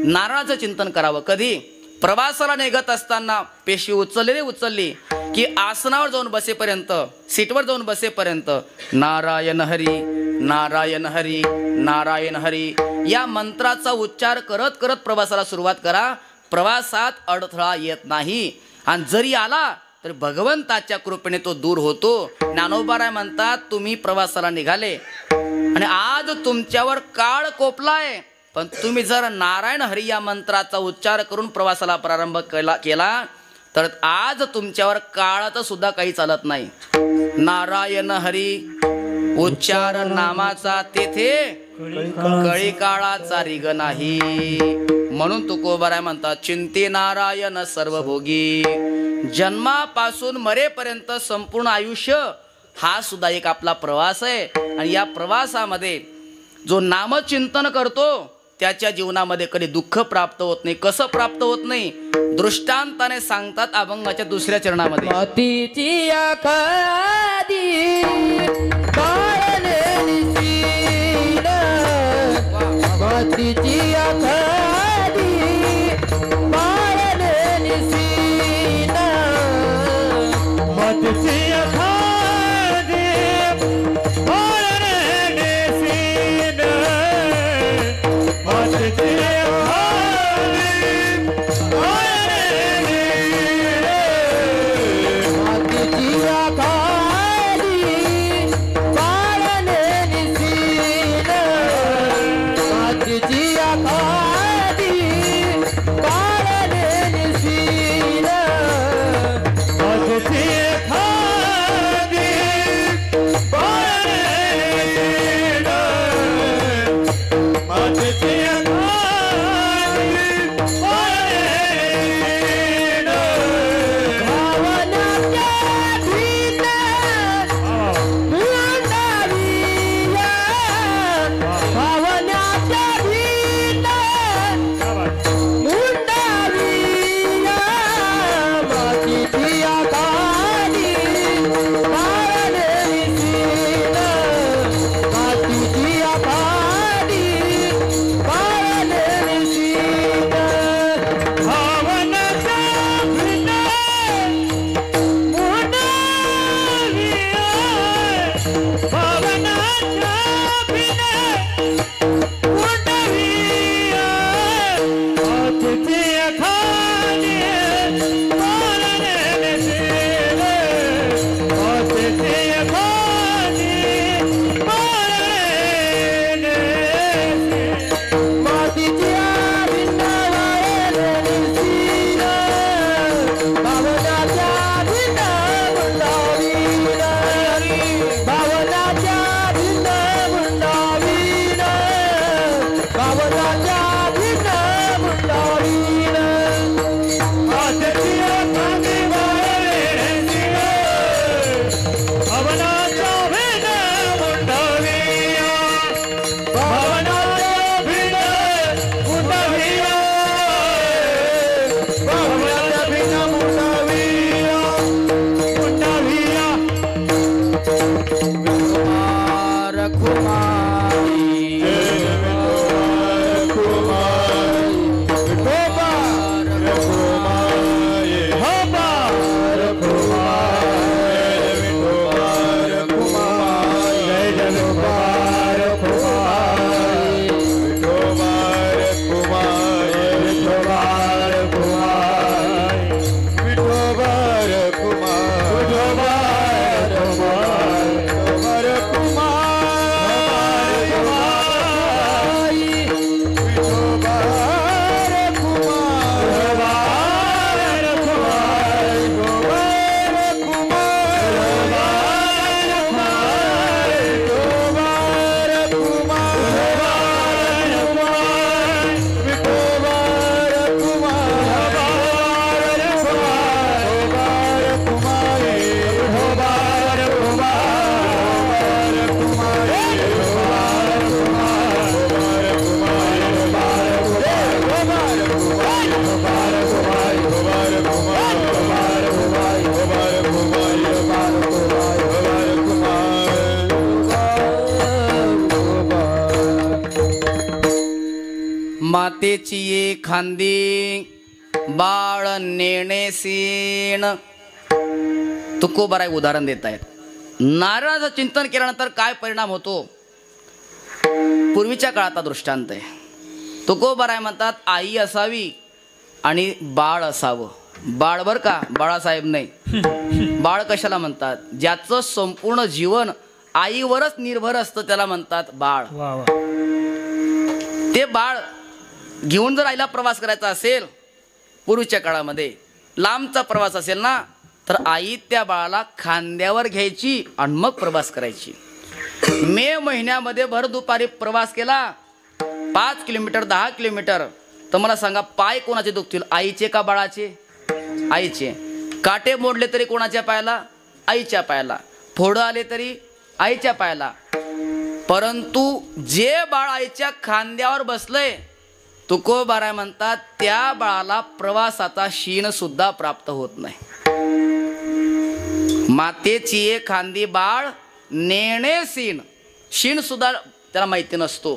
नारायणाचं चिंतन करावं. कधी प्रवासाला निघत असताना पेशवी उचलली की आसनावर जाऊन बसेपर्यंत, सीटवर जाऊन बसेपर्यंत नारायण हरी नारायण हरी नारायण हरी या मंत्राचा उच्चार करत करत प्रवासाला सुरुवात करा. प्रवासात अडथळा येत नाही. आणि जरी आला तर भगवंताच्या कृपेने तो दूर होतो. ज्ञानोबा म्हणतात तुम्ही प्रवासाला निघाले आणि आज तुमच्यावर काळ कोपलाय, पण तुम्ही जर नारायण हरी या मंत्राचा उच्चार करून प्रवासाला प्रारंभ केला तर आज तुमच्यावर काळाचं सुद्धा काही चालत नाही. नारायण हरी उच्चार नामाचा तेथे कळी काळाचा रिग नाही. म्हणून तुकोबाराय म्हणतात चिंते नारायण सर्वभोगी. जन्मापासून मरेपर्यंत संपूर्ण आयुष्य हा सुद्धा एक आपला प्रवास आहे. आणि या प्रवासामध्ये जो नामचिंतन करतो त्याच्या जीवनामध्ये कधी दुःख प्राप्त होत नाही. कसं प्राप्त होत नाही? दृष्टांताने सांगतात अभंगाच्या 2ऱ्या चरणामध्ये. मातीची आखादी बाळने निसीन, मातीची आखादी बाळने निसीन, मातीची आखादी बाळने निसीन, मातीची मातीची आखादी बाळने निसीन, मातीची आखादी मातेची एखांदी बाळ नेणेसीण. तुकोबाराय उदाहरण देत आहेत. नारळाचं चिंतन केल्यानंतर काय परिणाम होतो? पूर्वीच्या काळाचा दृष्टांत आहे. तुकोबाराय म्हणतात आई असावी आणि बाळ असावं. बाळ बर का, बाळासाहेब नाही. बाळ कशाला म्हणतात? ज्याचं संपूर्ण जीवन आईवरच निर्भर असतं त्याला म्हणतात बाळ. ते बाळ घेऊन जर आईला प्रवास करायचा असेल, पूर्वीच्या काळामध्ये लांबचा प्रवास असेल ना, तर आई त्या बाळाला खांद्यावर घ्यायची आणि मग प्रवास करायची. मे महिन्यामध्ये भर दुपारी प्रवास केला 5 किलोमीटर 10 किलोमीटर, तर मला सांगा पाय कोणाचे दुखतील? आईचे का बाळाचे? आईचे. काटे मोडले तरी कोणाच्या पायाला? आईच्या पायाला. फोडं आले तरी आईच्या पायाला. परंतु जे बाळ आईच्या खांद्यावर बसलंय, तुकोबाराय म्हणतात त्या बाळाला प्रवासाचा शीण सुद्धा प्राप्त होत नाही. मातेची एखांदी बाळ नेणेसीण. शीण सुद्धा त्याला माहिती नसतो.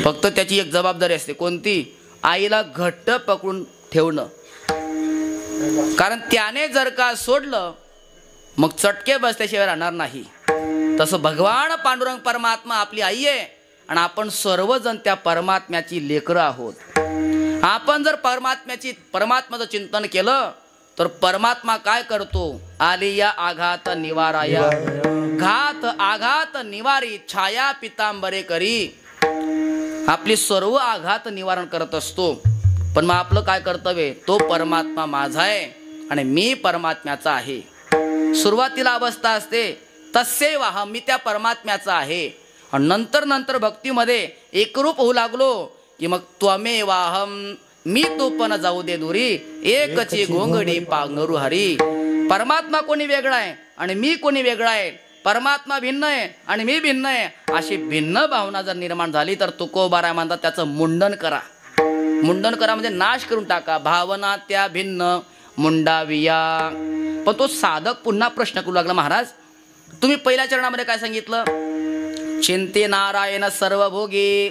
फक्त त्याची एक जबाबदारी असते. कोणती? आईला घट्ट पकडून ठेवणं. कारण त्याने जर का सोडलं मग चटके बसल्याशिवाय राहणार नाही. तसं भगवान पांडुरंग परमात्मा आपली आई आहे आणि आपण सर्वजण त्या परमात्म्याची लेकरं आहोत. आपण जर परमात्म्याचं चिंतन केलं तर परमात्मा काय करतो? आलिया आघात निवाराया, घात आघात निवारी, छाया पितांबरे करी. आपली सर्व आघात निवारण करत असतो. पण मग आपलं काय कर्तव्य? तो परमात्मा माझा आहे आणि मी परमात्म्याचा आहे. सुरुवातीला अवस्था असते तस्यैवाहम, मी त्या परमात्म्याचा आहे. आणि नंतर भक्तीमध्ये एकरूप होऊ लागलो की मग त्वमेवाहम, मी तो पण जाऊ दे दुरी, एकची घोंगडी पांघरू हरी. परमात्मा कोणी वेगळा आहे आणि मी कोणी वेगळा आहे, परमात्मा भिन्न आहे आणि मी भिन्न आहे, अशी भिन्न भावना जर निर्माण झाली तर तुकोबाराय म्हणतात त्याचं मुंडन करा. मुंडन करा म्हणजे नाश करून टाका. भावना त्या भिन्न मुंडाविया. पण तो साधक पुन्हा प्रश्न करू लागला, महाराज तुम्ही पहिल्या चरणामध्ये काय सांगितलं? चिंते नारायण सर्व भोगी.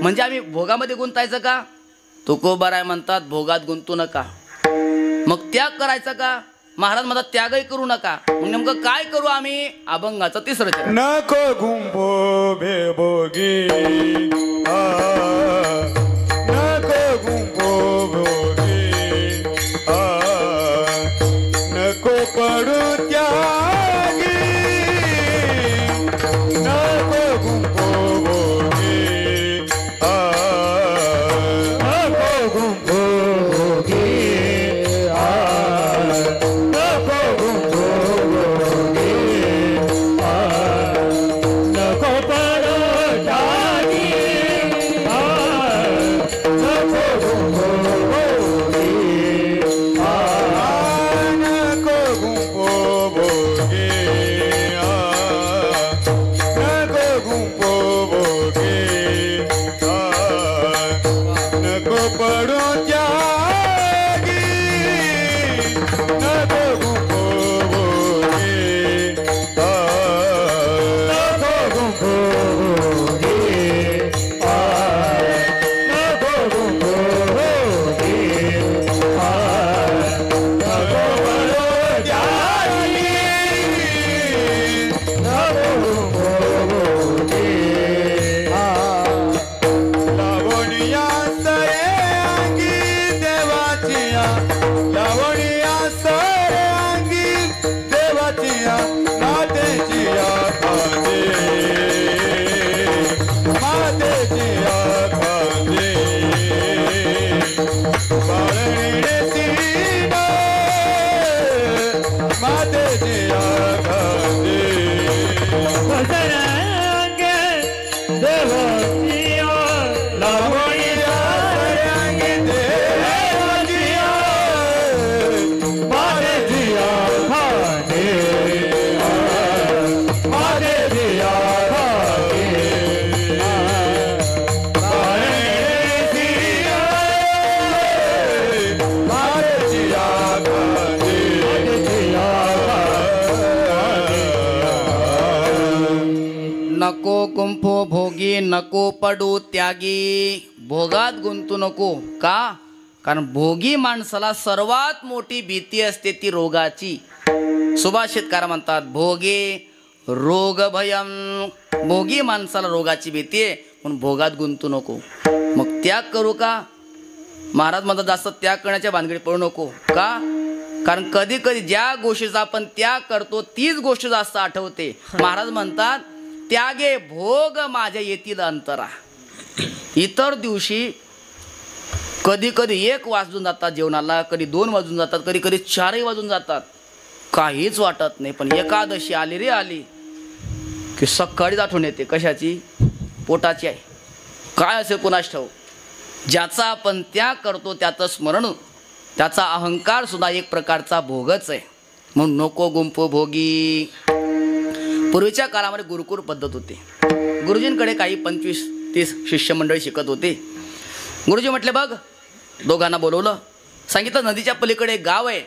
म्हणजे आम्ही भोगामध्ये गुंतायचं का? तुकोबाराय म्हणतात भोगात गुंतू नका. मग त्याग करायचा का? महाराज म्हणतात त्यागही करू नका. मग नेमकं काय करू आम्ही? अभंगाचं 3रं चरण. नको गुंफो बेभोगी, नको गुंफो भोगी, नको पडू त्यागी, नको गुंफो भोगी, नको गुंफो भोगी, नको गुंफो भोगी, नको पडू त्यागी, नको पडू त्यागी, भोगात गुंतू नको. का? कारण भोगी माणसाला सर्वात मोठी भीती असते ती रोगाची. सुभाषितकार म्हणतात भोगे रोग भयम. भोगी माणसाला रोगाची भीती आहे म्हणून भोगात गुंतू नको. मग त्याग करू का? महाराज म्हणतात जास्त त्याग करण्याच्या भानगडीत पडू नको. का? कारण कधी कधी ज्या गोष्टीचा आपण त्याग करतो तीच गोष्ट जास्त आठवते. महाराज म्हणतात त्यागे भोग माझ्या येतील अंतरा. इतर दिवशी कधी कधी 1 वाजून जातात जेवणाला, कधी 2 वाजून जातात, कधी कधी 4ही वाजून जातात, काहीच वाटत नाही. पण एकादशी आली रे आली की सकाळीच आठवण येते. कशाची? पोटाची आहे. काय असेल कुणास ठाऊक. ज्याचा आपण त्याग करतो त्याचं स्मरण, त्याचा अहंकार सुद्धा एक प्रकारचा भोगच आहे. म्हणून नको गुंपू भोगी. पूर्वीच्या काळामध्ये गुरुकुल पद्धत होती. गुरुजींकडे काही 25-30 शिष्यमंडळी शिकत होते. गुरुजी म्हटले बघ, दोघांना बोलवलं, सांगितलं नदीच्या पलीकडे एक गाव आहे,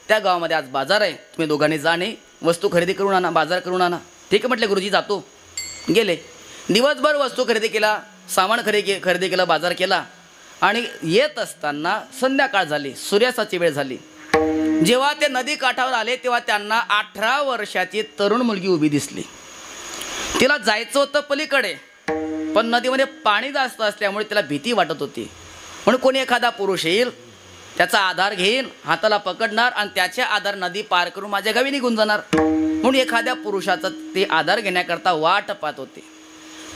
त्या गावामध्ये आज बाजार आहे, तुम्ही दोघांनी जाणे वस्तू खरेदी करून आणा, बाजार करून आणा. ठीक आहे म्हटले गुरुजी, जातो. गेले. दिवसभर वस्तू खरेदी केला, सामान खरेदी केलं, बाजार केला. आणि येत असताना संध्याकाळ झाली, सूर्यास्ताची वेळ झाली. जेव्हा ते नदी काठावर आले तेव्हा त्यांना 18 वर्षाची तरुण मुलगी उभी दिसली. तिला जायचं होतं पलीकडे, पण नदीमध्ये पाणी जास्त असल्यामुळे तिला भीती वाटत होती. म्हणून कोणी एखादा पुरुष येईल, त्याचा आधार घेईन, हाताला पकडणार आणि त्याच्या आधार नदी पार करून माझ्या गावी निघून जाणार. म्हणून एखाद्या पुरुषाचा ते आधार घेण्याकरता वाट पाहत होते.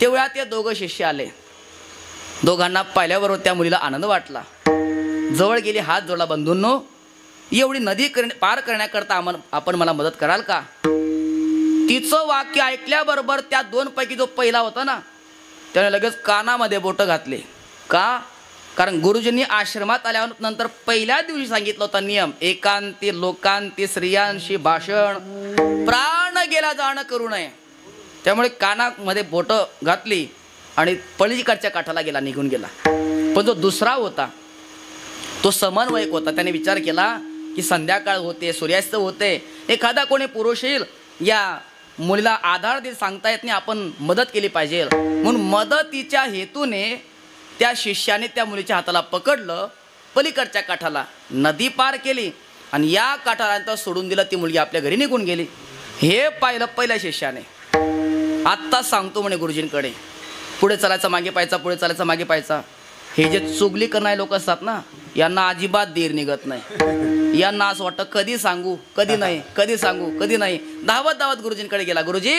तेवढ्या ते दोघं शिष्य आले. दोघांना पाहिल्याबरोबर त्या मुलीला आनंद वाटला. जवळ गेली, हात जोडला, बंधूंनो एवढी नदी पार करण्याकरता आपण मला मदत कराल का? तिचं वाक्य ऐकल्याबरोबर त्या 2 पैकी जो पहिला होता ना, त्याने लगेच कानामध्ये बोटं घातले. का? कारण गुरुजींनी आश्रमात आल्यावर नंतर पहिल्या दिवशी सांगितलं होता नियम, एकांती लोकांती स्त्रियांशी भाषण, प्राण गेला जाणं करू नये. त्यामुळे कानामध्ये बोटं घातली आणि पलीकडच्या काठाला गेला, निघून गेला. पण जो दुसरा होता तो समन्वयक होता. त्याने विचार केला की संध्याकाळ होते, सूर्यास्त होते, एखादा कोणी पुरुष येईल, या मुलीला आधार दे, सांगता येत नाही, आपण मदत केली पाहिजे. म्हणून मदतीच्या हेतूने त्या शिष्याने त्या मुलीच्या हाताला पकडलं, पलीकडच्या काठाला नदी पार केली आणि या काठाला सोडून दिलं. ती मुलगी आपल्या घरी निघून गेली. हे पाहिलं पहिल्या शिष्याने. आत्ता सांगतो म्हणे गुरुजींकडे, पुढे चालायचं मागे पाहायचा, पुढे चालायचं मागे पाहायचा. हे जे चुगली करणारे लोक असतात ना, यांना अजिबात धीर निघत नाही. यांना असं वाटतं कधी सांगू कधी नाही, कधी सांगू कधी नाही. धावत धावत गुरुजींकडे गेला. गुरुजी,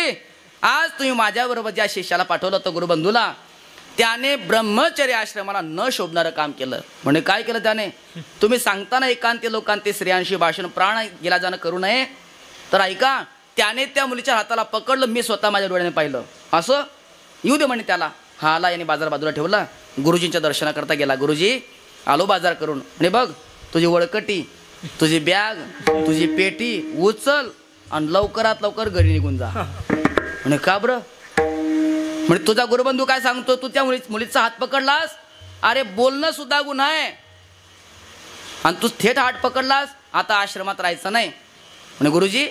आज तुम्ही माझ्याबरोबर ज्या शिष्याला पाठवलं होतं गुरुबंधूला, त्याने ब्रह्मचर्य आश्रमाला न शोभणारं काम केलं. म्हणजे काय केलं त्याने? तुम्ही सांगताना एकांती लोकांती स्त्रियांशी भाषण, प्राण गेला जाणं करू नये, तर ऐका, त्याने त्या मुलीच्या हाताला पकडलं, मी स्वतः माझ्या डोळ्याने पाहिलं. असं येऊ दे म्हणे त्याला. हा आला, याने बाजार बाजूला ठेवला, गुरुजींच्या दर्शनाकरता गेला. गुरुजी, आलो बाजार करून. आणि बघ, तुझी वळकटी, तुझी बॅग, तुझी पेटी उचल आणि लवकरात लवकर घरी निघून जा. म्हणे का बरं? म्हणजे तुझा गुरुबंधू काय सांगतो, तू त्या मुलीचा हात पकडलास, अरे बोलणं सुद्धा गुन्हा आहे, आणि तू थेट हात पकडलास, आता आश्रमात राहायचं नाही. म्हणे गुरुजी,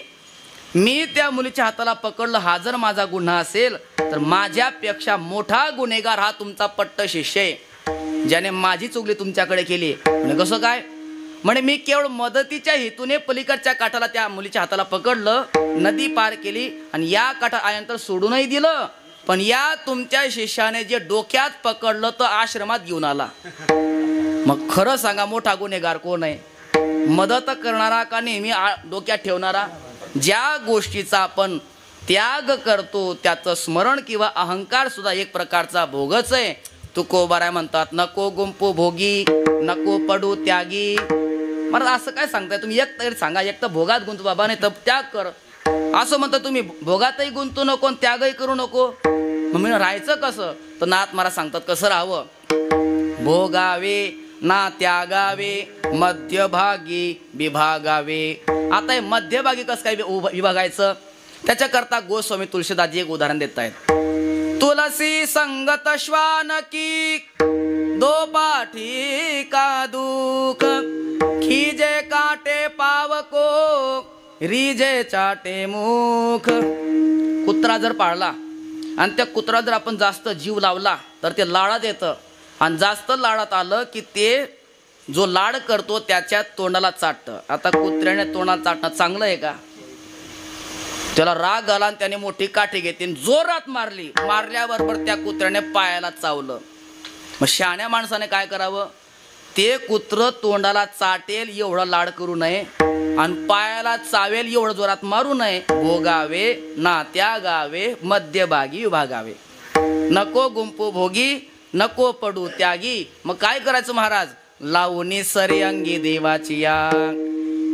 मी त्या मुलीच्या हाताला पकडलं, हा जर माझा गुन्हा असेल तर माझ्यापेक्षा मोठा गुन्हेगार हा तुमचा पट्ट शिष्य आहे, ज्याने माझी चुगली तुमच्याकडे केली. म्हणे कसं काय? म्हणे मी केवळ मदतीच्या हेतूने पलीकडच्या काठाला त्या मुलीच्या हाताला पकडलं, नदी पार केली आणि या काठा आल्यानंतर सोडूनही दिलं. पण या तुमच्या शिष्याने जे डोक्यात पकडलं तर आश्रमात घेऊन आला. मग खरं सांगा, मोठा गुन्हेगार कोण आहे? मदत करणारा का नेहमी डोक्यात ठेवणारा? ज्या गोष्टीचा आपण त्याग करतो त्याचं स्मरण किंवा अहंकार सुद्धा एक प्रकारचा भोगच आहे. तुकोबाराय म्हणतात, नको गुंपू भोगी, नको पडू त्यागी. मला असं काय सांगताय तुम्ही? एक तरी सांगा, एक तर भोगात गुंतू बाबा, नाही तर त्याग कर. असं म्हणता तुम्ही, भोगातही गुंतू नको आणि त्यागही करू नको. मग मी राहायचं कसं? तर नाथ महाराज सांगतात कसं राहावं. भोगावे ना त्यागावे, मध्यभागी विभागावे. आता हे मध्यभागी कसं काय विभागायचं? त्याच्याकरता गोस्वामी तुलसीदासजी एक उदाहरण देत आहेत. तुलसी संगत श्वान की, दो पाठी का दुख, खीजे काटे पावको, रिजे चाटे मुख. कुत्रा जर पाळला आणि त्या कुत्रा जर आपण जास्त जीव लावला तर ते लाडात येतं आणि जास्त लाडात आलं की ते जो लाड करतो त्याच्या तोंडाला चाटतं. आता कुत्र्याने तोंडाला चाटणं चांगलं आहे का? त्याला राग आला आणि त्याने मोठी काठी घेतली आणि जोरात मारली. मारल्याबरोबर त्या कुत्र्याने पायाला चावलं. मग शहाण्या माणसाने काय करावं? ते कुत्र तोंडाला चाटेल एवढा लाड करू नये आणि पायाला चावेल एवढं जोरात मारू नये. भोगावे नात्या गावे मध्यभागी विभागावे. नको गुंपू भोगी नको पडू त्यागी. मग काय करायचं महाराज? लावणी सरी अंगी देवाची या.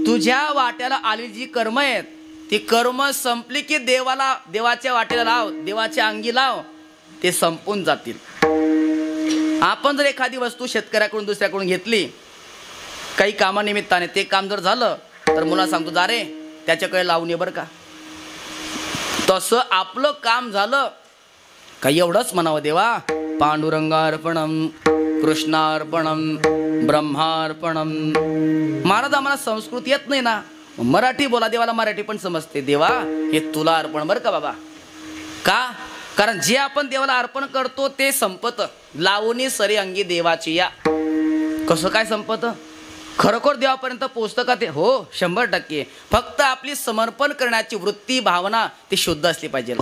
तुझ्या वाट्याला आली जी कर्म आहेत ती कर्म संपली की देवाच्या वाट्याला लाव, देवाच्या अंगी लाव, ते संपून जातील. आपण जर एखादी वस्तू शेतकऱ्याकडून दुसऱ्याकडून घेतली काही कामानिमित्ताने, ते काम जर झालं तर मुला सांगतो जा रे त्याच्याकडे लावून ये बरं का. तसं आपलं काम झालं का एवढंच म्हणावं, देवा पांडुरंगार्पणम कृष्णार्पणम ब्रह्मार्पणम. महाराज आम्हाला संस्कृत येत नाही ना, मराठी बोला, देवाला मराठी पण समजते. देवा हे तुला अर्पण बरं का बाबा. का? कारण जे आपण देवाला अर्पण करतो ते संपत. लावणी सरी अंगी देवाची या. कसं काय संपत? खरोखर देवापर्यंत पोचतं का ते? हो 100%. फक्त आपली समर्पण करण्याची वृत्ती भावना ती शुद्ध असली पाहिजे.